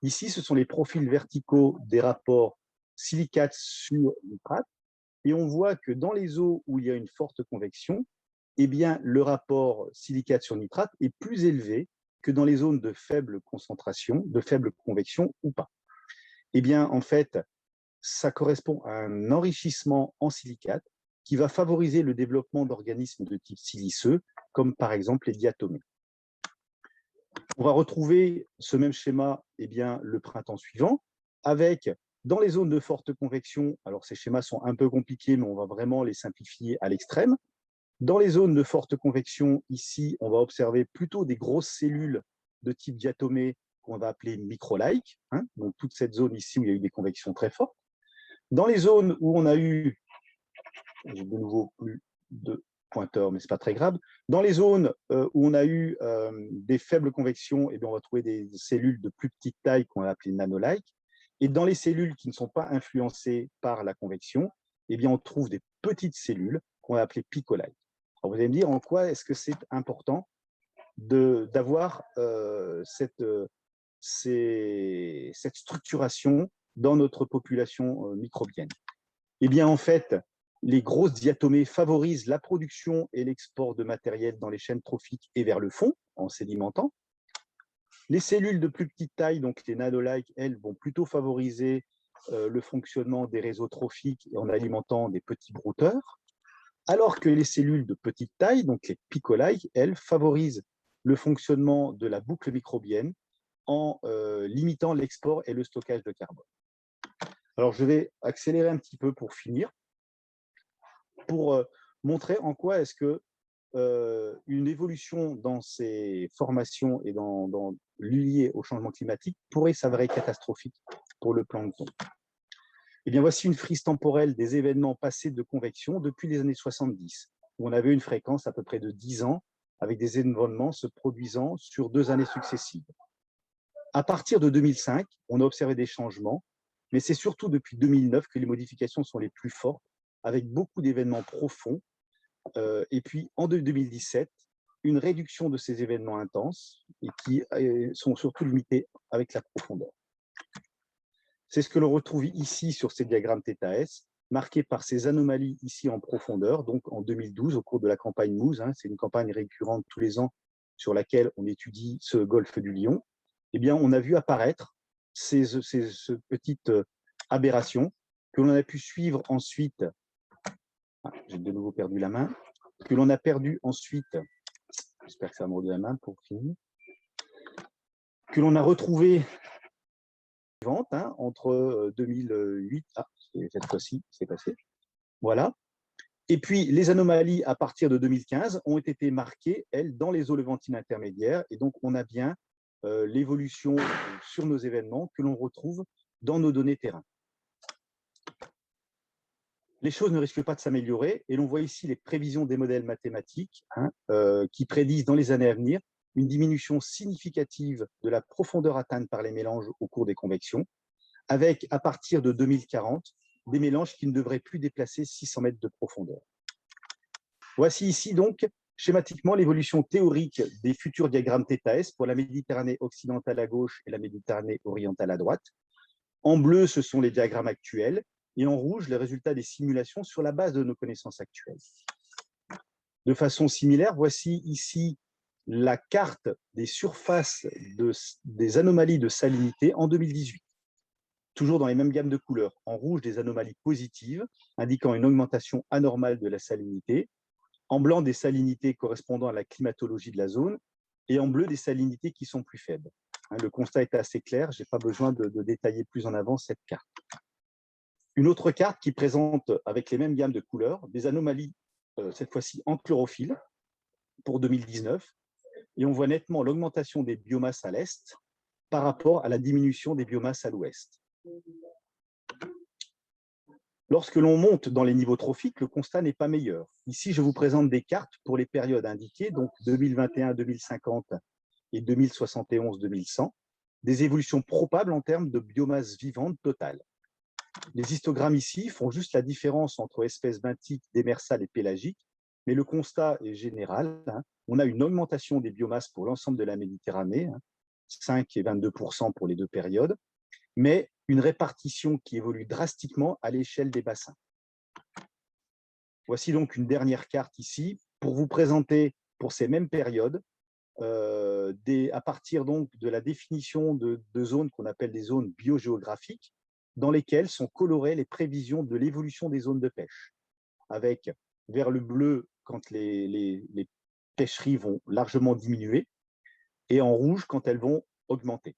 Ici, ce sont les profils verticaux des rapports silicate sur nitrate, et on voit que dans les eaux où il y a une forte convection, eh bien, le rapport silicate sur nitrate est plus élevé que dans les zones de faible concentration, de faible convection ou pas. Eh bien, en fait, ça correspond à un enrichissement en silicate qui va favoriser le développement d'organismes de type siliceux, comme par exemple les diatomées. On va retrouver ce même schéma eh bien, le printemps suivant, avec dans les zones de forte convection, alors ces schémas sont un peu compliqués, mais on va vraiment les simplifier à l'extrême. Dans les zones de forte convection, ici, on va observer plutôt des grosses cellules de type diatomée qu'on va appeler microlike, hein, donc toute cette zone ici où il y a eu des convections très fortes. Dans les zones où on a eu, j'ai de nouveau plus de pointeurs, mais ce n'est pas très grave, dans les zones où on a eu des faibles convections, eh bien, on va trouver des cellules de plus petite taille qu'on va appeler nanolike. Et dans les cellules qui ne sont pas influencées par la convection, eh bien, on trouve des petites cellules qu'on va appeler picolike. Alors, vous allez me dire en quoi est-ce que c'est important d'avoir cette structuration dans notre population microbienne. Eh bien, en fait, les grosses diatomées favorisent la production et l'export de matériel dans les chaînes trophiques et vers le fond, en sédimentant. Les cellules de plus petite taille, donc les nanolike, elles vont plutôt favoriser le fonctionnement des réseaux trophiques en alimentant des petits brouteurs, alors que les cellules de petite taille, donc les picolike, elles favorisent le fonctionnement de la boucle microbienne en limitant l'export et le stockage de carbone. Alors, je vais accélérer un petit peu pour finir, pour montrer en quoi est-ce que une évolution dans ces formations et liées au changement climatique pourrait s'avérer catastrophique pour le plancton. Eh bien, voici une frise temporelle des événements passés de convection depuis les années 70, où on avait une fréquence à peu près de 10 ans, avec des événements se produisant sur 2 années successives. À partir de 2005, on a observé des changements, mais c'est surtout depuis 2009 que les modifications sont les plus fortes, avec beaucoup d'événements profonds. Et puis, en 2017, une réduction de ces événements intenses et qui sont surtout limités avec la profondeur. C'est ce que l'on retrouve ici sur ces diagrammes θS, marqués par ces anomalies ici en profondeur, donc en 2012, au cours de la campagne MOOSE, hein, c'est une campagne récurrente tous les ans sur laquelle on étudie ce golfe du Lion. Eh bien, on a vu apparaître ces petites aberrations que l'on a pu suivre ensuite. Ah, j'ai de nouveau perdu la main. Que l'on a perdu ensuite, j'espère que ça va me redonner la main pour finir, que l'on a retrouvé hein, entre 2008, cette fois-ci, c'est passé, voilà. Et puis, les anomalies à partir de 2015 ont été marquées, elles, dans les eaux levantines intermédiaires, et donc on a bien l'évolution sur nos événements que l'on retrouve dans nos données terrain. Les choses ne risquent pas de s'améliorer et l'on voit ici les prévisions des modèles mathématiques qui prédisent dans les années à venir une diminution significative de la profondeur atteinte par les mélanges au cours des convections, avec, à partir de 2040, des mélanges qui ne devraient plus dépasser 600 mètres de profondeur. Voici ici donc schématiquement l'évolution théorique des futurs diagrammes θS pour la Méditerranée occidentale à gauche et la Méditerranée orientale à droite. En bleu, ce sont les diagrammes actuels, et en rouge, les résultats des simulations sur la base de nos connaissances actuelles. De façon similaire, voici ici la carte des surfaces des anomalies de salinité en 2018. Toujours dans les mêmes gammes de couleurs. En rouge, des anomalies positives, indiquant une augmentation anormale de la salinité. En blanc, des salinités correspondant à la climatologie de la zone. Et en bleu, des salinités qui sont plus faibles. Le constat est assez clair, je n'ai pas besoin de détailler plus en avant cette carte. Une autre carte qui présente, avec les mêmes gammes de couleurs, des anomalies, cette fois-ci en chlorophylle, pour 2019. Et on voit nettement l'augmentation des biomasses à l'est par rapport à la diminution des biomasses à l'ouest. Lorsque l'on monte dans les niveaux trophiques, le constat n'est pas meilleur. Ici, je vous présente des cartes pour les périodes indiquées, donc 2021-2050 et 2071-2100, des évolutions probables en termes de biomasse vivante totale. Les histogrammes ici font juste la différence entre espèces benthiques, démersales et pélagiques, mais le constat est général. On a une augmentation des biomasses pour l'ensemble de la Méditerranée, 5 et 22% pour les deux périodes, mais une répartition qui évolue drastiquement à l'échelle des bassins. Voici donc une dernière carte ici pour vous présenter pour ces mêmes périodes, à partir donc de la définition de zones qu'on appelle des zones biogéographiques, dans lesquelles sont colorées les prévisions de l'évolution des zones de pêche, avec vers le bleu quand les pêcheries vont largement diminuer, et en rouge quand elles vont augmenter.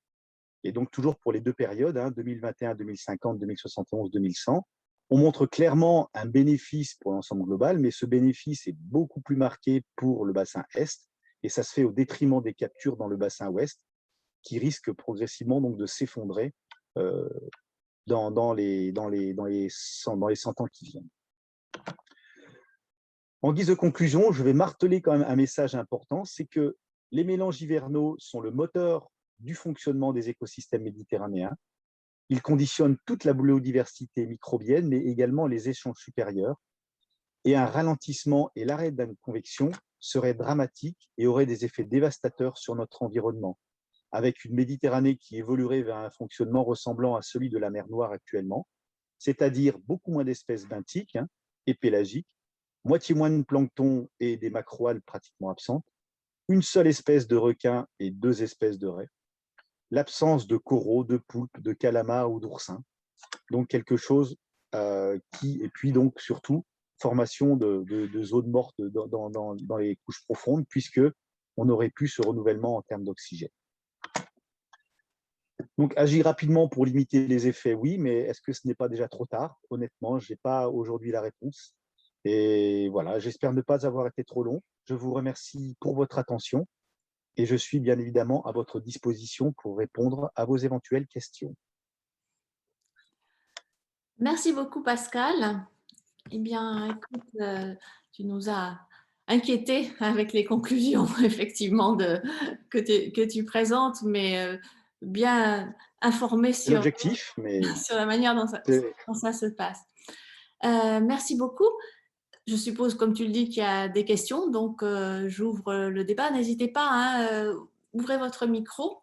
Et donc toujours pour les deux périodes, 2021, 2050, 2071, 2100, on montre clairement un bénéfice pour l'ensemble global, mais ce bénéfice est beaucoup plus marqué pour le bassin Est, et ça se fait au détriment des captures dans le bassin Ouest, qui risquent progressivement donc de s'effondrer dans les 100 ans qui viennent. En guise de conclusion, je vais marteler quand même un message important, c'est que les mélanges hivernaux sont le moteur du fonctionnement des écosystèmes méditerranéens. Ils conditionnent toute la biodiversité microbienne, mais également les échanges supérieurs. Et un ralentissement et l'arrêt de la convection seraient dramatiques et auraient des effets dévastateurs sur notre environnement, avec une Méditerranée qui évoluerait vers un fonctionnement ressemblant à celui de la mer Noire actuellement, c'est-à-dire beaucoup moins d'espèces benthiques et pélagiques, moitié moins de plancton et des macroalgues pratiquement absentes, une seule espèce de requin et 2 espèces de raies, l'absence de coraux, de poulpes, de calamars ou d'oursins. Donc quelque chose et puis donc surtout, formation de zones mortes dans les couches profondes, puisque on aurait plus ce renouvellement en termes d'oxygène. Donc agir rapidement pour limiter les effets, oui, mais est-ce que ce n'est pas déjà trop tard? Honnêtement, je n'ai pas aujourd'hui la réponse. Et voilà, j'espère ne pas avoir été trop long. Je vous remercie pour votre attention et je suis bien évidemment à votre disposition pour répondre à vos éventuelles questions. Merci beaucoup, Pascal. Eh bien, écoute, tu nous as inquiétés avec les conclusions, effectivement, que tu présentes, mais bien informés sur L'objectif, mais la manière dont ça se passe. Merci beaucoup. Je suppose, comme tu le dis, qu'il y a des questions, donc j'ouvre le débat. N'hésitez pas, ouvrez votre micro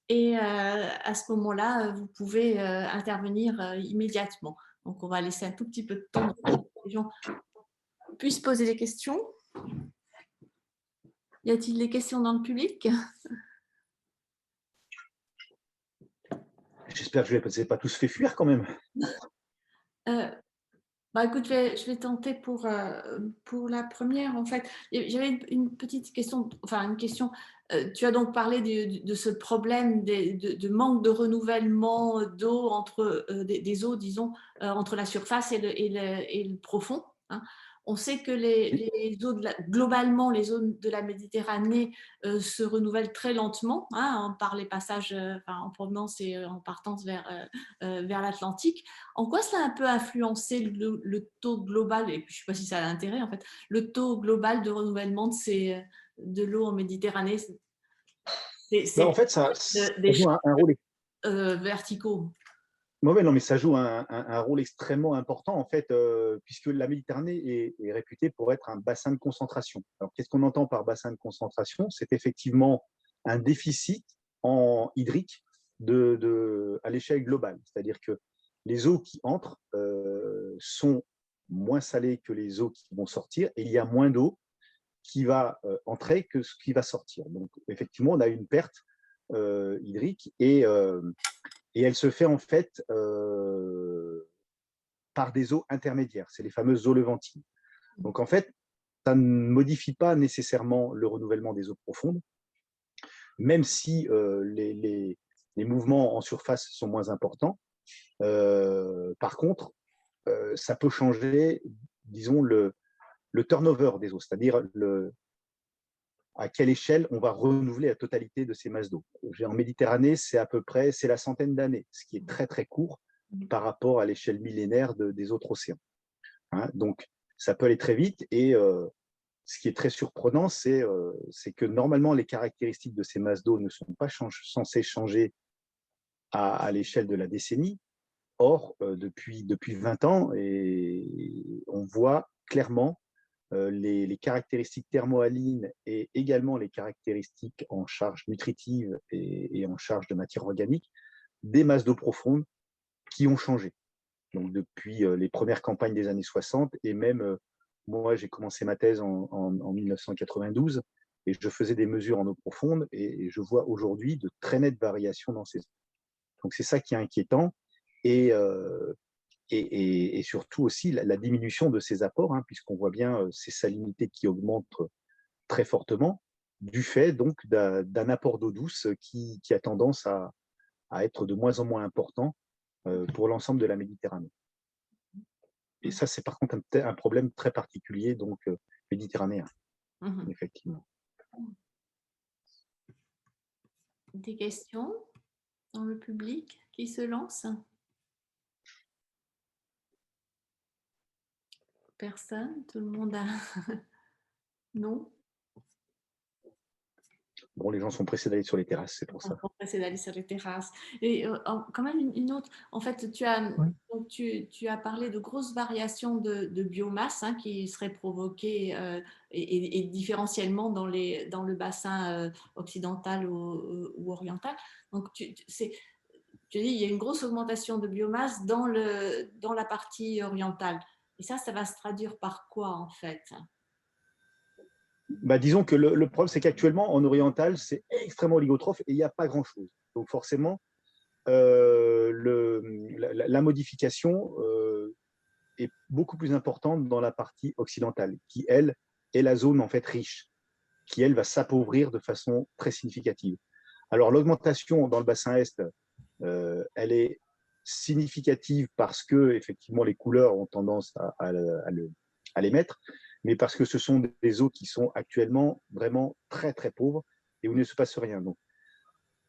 et à ce moment-là, vous pouvez intervenir immédiatement. Donc, on va laisser un tout petit peu de temps pour que les gens puissent poser des questions. Y a-t-il des questions dans le public? J'espère que je ne les ai pas tous fait fuir quand même. Écoute, je vais tenter pour la première, en fait. J'avais une petite question, enfin une question. Tu as donc parlé de ce problème de manque de renouvellement d'eau entre des eaux, disons, entre la surface et le profond. On sait que les eaux globalement, les zones de la Méditerranée se renouvellent très lentement, hein, par les passages en provenance et en partance vers l'Atlantique. En quoi cela a un peu influencé le taux global, et puis, je ne sais pas si ça a intérêt en fait, le taux global de renouvellement de l'eau en Méditerranée? Ben, en C'est fait, ça des joue un rôle. verticaux. Ouais, non, mais ça joue un rôle extrêmement important, en fait, puisque la Méditerranée est réputée pour être un bassin de concentration. Alors, qu'est-ce qu'on entend par bassin de concentration? C'est effectivement un déficit hydrique à l'échelle globale. C'est-à-dire que les eaux qui entrent sont moins salées que les eaux qui vont sortir, et il y a moins d'eau qui va entrer que ce qui va sortir. Donc, effectivement, on a une perte hydrique et elle se fait en fait par des eaux intermédiaires, c'est les fameuses eaux levantines. Donc en fait, ça ne modifie pas nécessairement le renouvellement des eaux profondes, même si les mouvements en surface sont moins importants. Par contre, ça peut changer, disons, le turnover des eaux, c'est-à-dire à quelle échelle on va renouveler la totalité de ces masses d'eau. En Méditerranée, c'est à peu près la centaine d'années, ce qui est très très court par rapport à l'échelle millénaire des autres océans. Hein, donc, ça peut aller très vite et ce qui est très surprenant, c'est que normalement, les caractéristiques de ces masses d'eau ne sont pas censées changer à l'échelle de la décennie. Or, depuis 20 ans, et on voit clairement les caractéristiques thermohalines et également les caractéristiques en charge nutritive et en charge de matière organique des masses d'eau profonde qui ont changé. Donc depuis les premières campagnes des années 60 et même moi j'ai commencé ma thèse en 1992 et je faisais des mesures en eau profonde et je vois aujourd'hui de très nettes variations dans ces eaux. Donc c'est ça qui est inquiétant et, et surtout aussi la diminution de ces apports, hein, puisqu'on voit bien ces salinités qui augmentent très fortement du fait donc d'un apport d'eau douce qui a tendance à être de moins en moins important pour l'ensemble de la Méditerranée. Et ça, c'est par contre un problème très particulier, donc méditerranéen, effectivement. Des questions dans le public qui se lance? Personne? Tout le monde a... Non? Bon, les gens sont pressés d'aller sur les terrasses, c'est pour ça. Pressés d'aller sur les terrasses. Et quand même une autre... En fait, donc tu as parlé de grosses variations de biomasse, hein, qui seraient provoquées et différentiellement dans le bassin occidental ou oriental. Donc, tu dis, il y a une grosse augmentation de biomasse dans la partie orientale. Et ça va se traduire par quoi, en fait? Bah, disons que le problème, c'est qu'actuellement, en oriental, c'est extrêmement oligotrophe et il n'y a pas grand-chose. Donc forcément, la modification est beaucoup plus importante dans la partie occidentale, qui, elle, est la zone en fait riche, qui, elle, va s'appauvrir de façon très significative. Alors l'augmentation dans le bassin Est, elle est significative parce que effectivement les couleurs ont tendance à l'émettre, mais parce que ce sont des eaux qui sont actuellement vraiment très très pauvres et où il ne se passe rien. Donc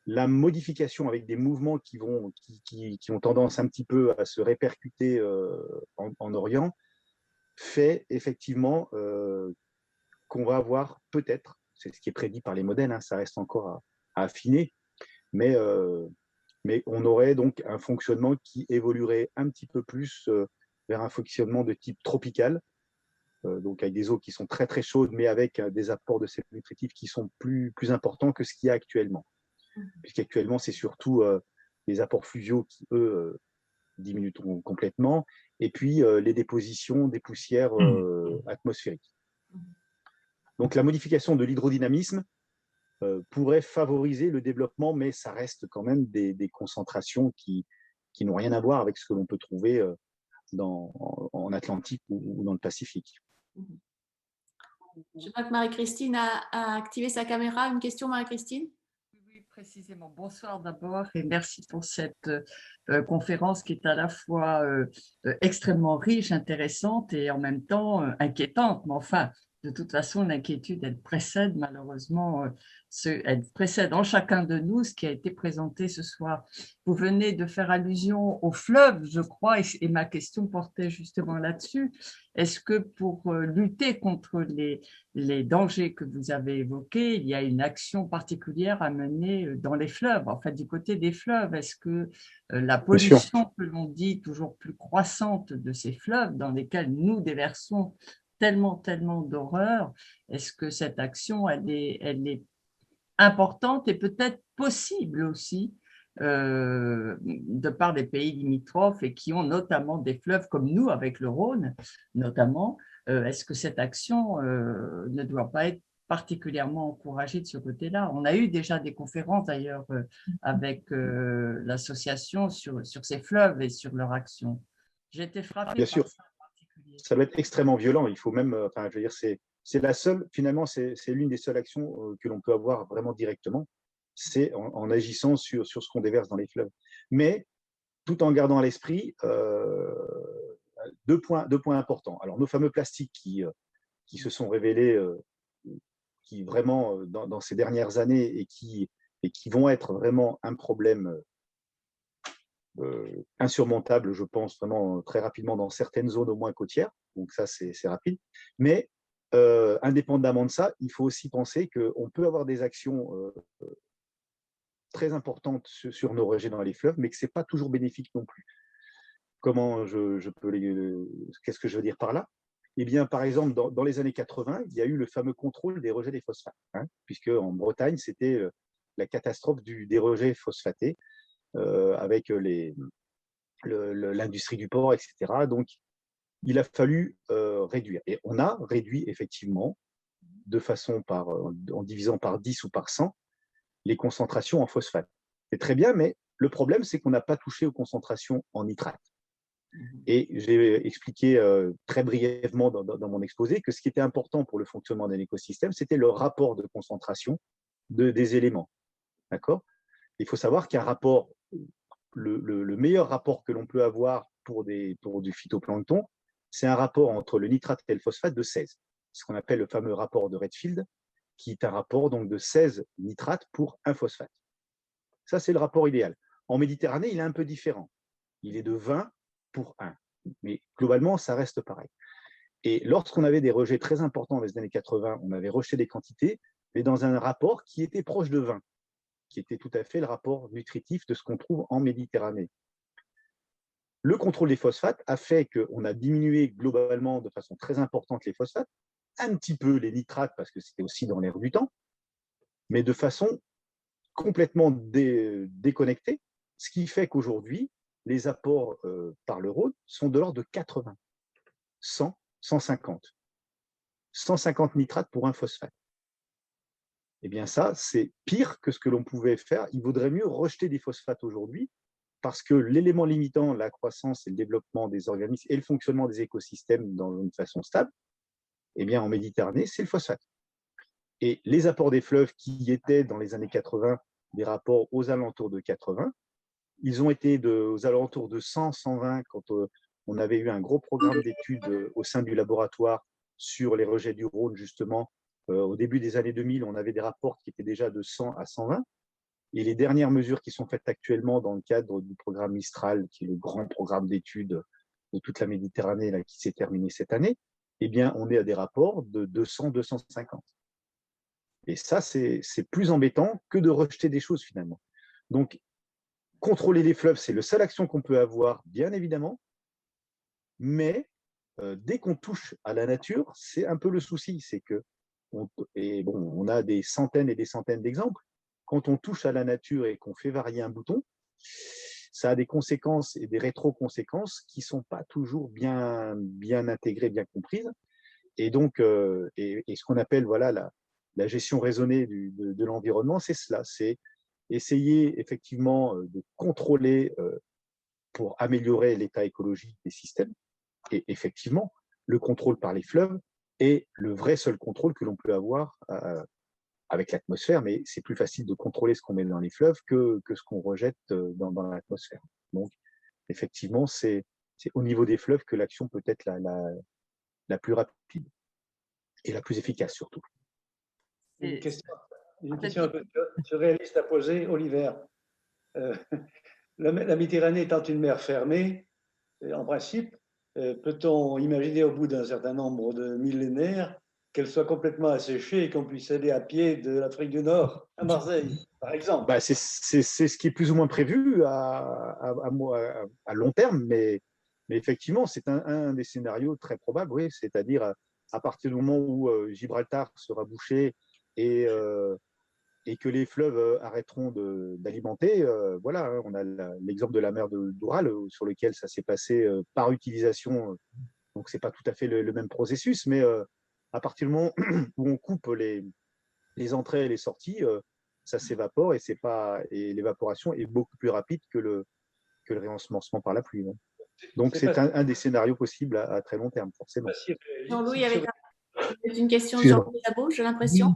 la modification avec des mouvements qui ont tendance un petit peu à se répercuter en Orient fait effectivement qu'on va avoir peut-être, c'est ce qui est prédit par les modèles, hein, ça reste encore à affiner, mais on aurait donc un fonctionnement qui évoluerait un petit peu plus vers un fonctionnement de type tropical, donc avec des eaux qui sont très très chaudes, mais avec des apports de sels nutritifs qui sont plus importants que ce qu'il y a actuellement. Puisqu'actuellement, c'est surtout les apports fluviaux qui, eux, diminuent complètement, et puis les dépositions des poussières atmosphériques. Donc la modification de l'hydrodynamisme pourrait favoriser le développement, mais ça reste quand même des concentrations qui n'ont rien à voir avec ce que l'on peut trouver en Atlantique ou dans le Pacifique. Je crois que Marie-Christine a activé sa caméra. Une question, Marie-Christine? Précisément. Bonsoir d'abord et merci pour cette conférence qui est à la fois extrêmement riche, intéressante et en même temps inquiétante. Mais enfin, de toute façon, l'inquiétude, elle précède malheureusement, elle précède en chacun de nous ce qui a été présenté ce soir. Vous venez de faire allusion au fleuve, je crois, et ma question portait justement là-dessus. Est-ce que pour lutter contre les dangers que vous avez évoqués, il y a une action particulière à mener dans les fleuves, en fait, du côté des fleuves? Est-ce que la Bien sûr, pollution que l'on dit toujours plus croissante de ces fleuves dans lesquels nous déversons tellement, tellement d'horreur, est-ce que cette action, elle est importante et peut-être possible aussi de par des pays limitrophes et qui ont notamment des fleuves comme nous avec le Rhône notamment, est-ce que cette action ne doit pas être particulièrement encouragée de ce côté-là? On a eu déjà des conférences d'ailleurs avec l'association sur ces fleuves et sur leur action. J'ai été frappée bien par sûr. ça en particulier. Ça doit être extrêmement violent. Il faut même, enfin, je veux dire, c'est la seule, finalement, c'est l'une des seules actions que l'on peut avoir vraiment directement, c'est en agissant sur ce qu'on déverse dans les fleuves. Mais tout en gardant à l'esprit deux points importants. Alors, nos fameux plastiques qui se sont révélés, qui vraiment, dans ces dernières années, et qui vont être vraiment un problème insurmontable, je pense, vraiment très rapidement dans certaines zones au moins côtières. Donc ça, c'est rapide. Mais indépendamment de ça, il faut aussi penser qu'on peut avoir des actions très importantes sur nos rejets dans les fleuves, mais que ce n'est pas toujours bénéfique non plus. Comment je peux qu'est-ce que je veux dire par là? Eh bien, par exemple, dans les années 80, il y a eu le fameux contrôle des rejets des phosphates, hein, puisque en Bretagne, c'était la catastrophe des rejets phosphatés avec l'industrie du porc, etc. Donc, il a fallu réduire. Et on a réduit effectivement, de façon en divisant par 10 ou par 100, les concentrations en phosphate. C'est très bien, mais le problème, c'est qu'on n'a pas touché aux concentrations en nitrate. Et j'ai expliqué très brièvement dans mon exposé que ce qui était important pour le fonctionnement d'un écosystème, c'était le rapport de concentration des éléments. D'accord? Il faut savoir qu'un rapport, le meilleur rapport que l'on peut avoir pour du phytoplancton, c'est un rapport entre le nitrate et le phosphate de 16, ce qu'on appelle le fameux rapport de Redfield, qui est un rapport donc de 16 nitrates pour un phosphate. Ça, c'est le rapport idéal. En Méditerranée, il est un peu différent. Il est de 20 pour 1. Mais globalement, ça reste pareil. Et lorsqu'on avait des rejets très importants dans les années 80, on avait rejeté des quantités, mais dans un rapport qui était proche de 20, qui était tout à fait le rapport nutritif de ce qu'on trouve en Méditerranée. Le contrôle des phosphates a fait qu'on a diminué globalement de façon très importante les phosphates, un petit peu les nitrates parce que c'était aussi dans l'air du temps, mais de façon complètement déconnectée, ce qui fait qu'aujourd'hui, les apports par le Rhône sont de l'ordre de 80, 100, 150. 150 nitrates pour un phosphate. Eh bien ça, c'est pire que ce que l'on pouvait faire. Il vaudrait mieux rejeter des phosphates aujourd'hui parce que l'élément limitant la croissance et le développement des organismes et le fonctionnement des écosystèmes dans une façon stable, eh bien en Méditerranée, c'est le phosphate. Et les apports des fleuves qui étaient dans les années 80 des rapports aux alentours de 80, ils ont été aux alentours de 100, 120 quand on avait eu un gros programme d'études au sein du laboratoire sur les rejets du Rhône, justement. Au début des années 2000, on avait des rapports qui étaient déjà de 100 à 120. Et les dernières mesures qui sont faites actuellement dans le cadre du programme Mistral, qui est le grand programme d'études de toute la Méditerranée là, qui s'est terminé cette année, eh bien, on est à des rapports de 200, 250. Et ça, c'est plus embêtant que de rejeter des choses finalement. Donc, contrôler les fleuves, c'est la seule action qu'on peut avoir, bien évidemment, mais dès qu'on touche à la nature, c'est un peu le souci, c'est que, on a des centaines et des centaines d'exemples, quand on touche à la nature et qu'on fait varier un bouton, ça a des conséquences et des rétro-conséquences qui ne sont pas toujours bien intégrées, bien comprises. Et donc, ce qu'on appelle voilà, la gestion raisonnée de l'environnement, c'est cela, c'est essayer effectivement de contrôler pour améliorer l'état écologique des systèmes. Et effectivement, le contrôle par les fleuves est le vrai seul contrôle que l'on peut avoir avec l'atmosphère, mais c'est plus facile de contrôler ce qu'on met dans les fleuves que ce qu'on rejette dans l'atmosphère. Donc, effectivement, c'est au niveau des fleuves que l'action peut être la plus rapide et la plus efficace surtout. Une question un peu surréaliste à poser, Oliver. La Méditerranée étant une mer fermée, en principe, peut-on imaginer au bout d'un certain nombre de millénaires qu'elle soit complètement asséchée et qu'on puisse aller à pied de l'Afrique du Nord à Marseille, par exemple? C'est ce qui est plus ou moins prévu à long terme, mais effectivement, c'est un des scénarios très probables, oui, c'est-à-dire à partir du moment où Gibraltar sera bouché et que les fleuves arrêteront d'alimenter. Voilà, on a l'exemple de la mer d'Oural sur lequel ça s'est passé par utilisation. Donc, ce n'est pas tout à fait le même processus, mais à partir du moment où on coupe les entrées et les sorties, ça s'évapore et l'évaporation est beaucoup plus rapide que le réensemencement par la pluie. Hein. Donc, c'est un des scénarios possibles à très long terme, forcément. Jean-Louis, avec une question de Jean-Louis Labo, j'ai l'impression.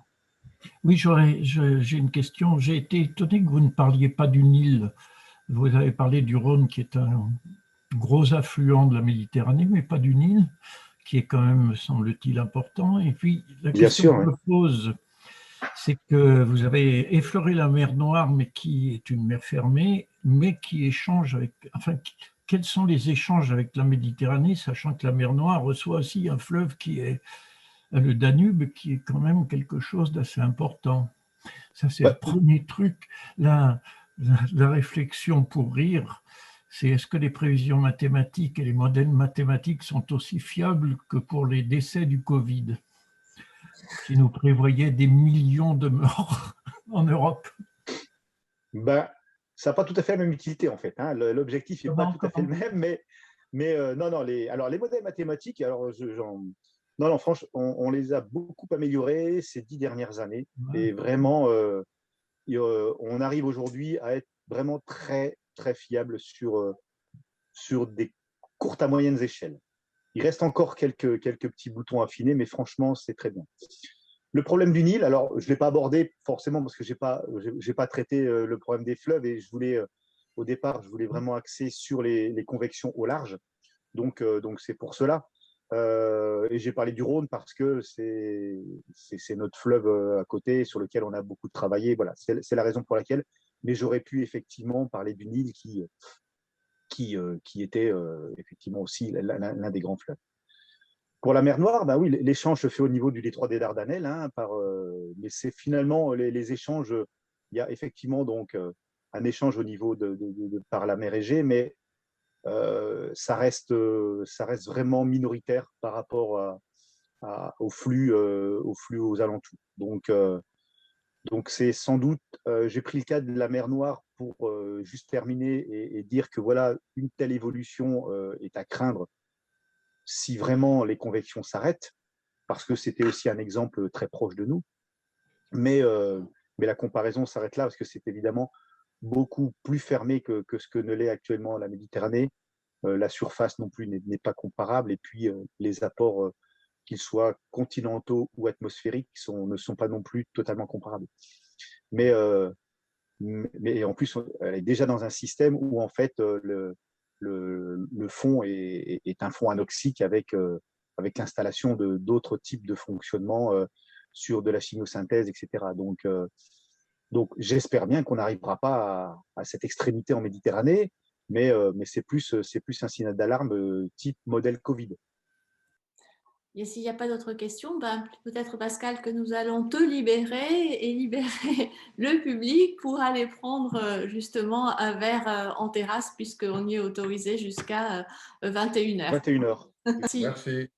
Oui, j'ai une question. J'ai été étonné que vous ne parliez pas du Nil. Vous avez parlé du Rhône, qui est un gros affluent de la Méditerranée, mais pas du Nil, qui est quand même, me semble-t-il, important. Et puis, la question que je me pose, c'est que vous avez effleuré la mer Noire, mais qui est une mer fermée, mais qui échange avec... Enfin, quels sont les échanges avec la Méditerranée, sachant que la mer Noire reçoit aussi un fleuve qui est le Danube, qui est quand même quelque chose d'assez important. Ça, c'est le premier truc. La réflexion pour rire, c'est est-ce que les prévisions mathématiques et les modèles mathématiques sont aussi fiables que pour les décès du Covid, qui nous prévoyaient des millions de morts en Europe? Ça n'a pas tout à fait la même utilité, en fait. Hein. L'objectif n'est pas tout à fait le même, mais non, les modèles mathématiques, alors non, franchement, on les a beaucoup améliorés ces 10 dernières années. Ouais. Et vraiment, on arrive aujourd'hui à être vraiment très, très fiable sur des courtes à moyennes échelles. Il reste encore quelques petits boutons affinés, mais franchement, c'est très bien. Le problème du Nil, alors je ne l'ai pas abordé forcément parce que je n'ai pas traité le problème des fleuves et au départ, je voulais vraiment axer sur les convections au large. Donc c'est pour cela. Et j'ai parlé du Rhône parce que c'est notre fleuve à côté sur lequel on a beaucoup travaillé. Voilà, c'est la raison pour laquelle. Mais j'aurais pu effectivement parler du Nil qui était effectivement aussi l'un des grands fleuves. Pour la mer Noire, oui, l'échange se fait au niveau du détroit des Dardanelles, hein, mais c'est finalement les échanges. Il y a effectivement donc un échange au niveau par la mer Égée, mais ça reste vraiment minoritaire par rapport au flux aux alentours. Donc c'est sans doute, j'ai pris le cas de la mer Noire pour juste terminer et dire que voilà, une telle évolution est à craindre si vraiment les convections s'arrêtent, parce que c'était aussi un exemple très proche de nous. Mais la comparaison s'arrête là, parce que c'est évidemment beaucoup plus fermé que ce que ne l'est actuellement la Méditerranée. La surface non plus n'est pas comparable, et puis les apports, qu'ils soient continentaux ou atmosphériques, ne sont pas non plus totalement comparables. Mais en plus, elle est déjà dans un système où en fait le fond est un fond anoxique avec l'installation d'autres types de fonctionnement sur de la chimiosynthèse, etc. Donc j'espère bien qu'on n'arrivera pas à cette extrémité en Méditerranée, mais c'est plus un signal d'alarme type modèle Covid. Et s'il n'y a pas d'autres questions, peut-être Pascal que nous allons te libérer et libérer le public pour aller prendre justement un verre en terrasse, puisqu'on y est autorisé jusqu'à 21h. 21h. Merci. Merci.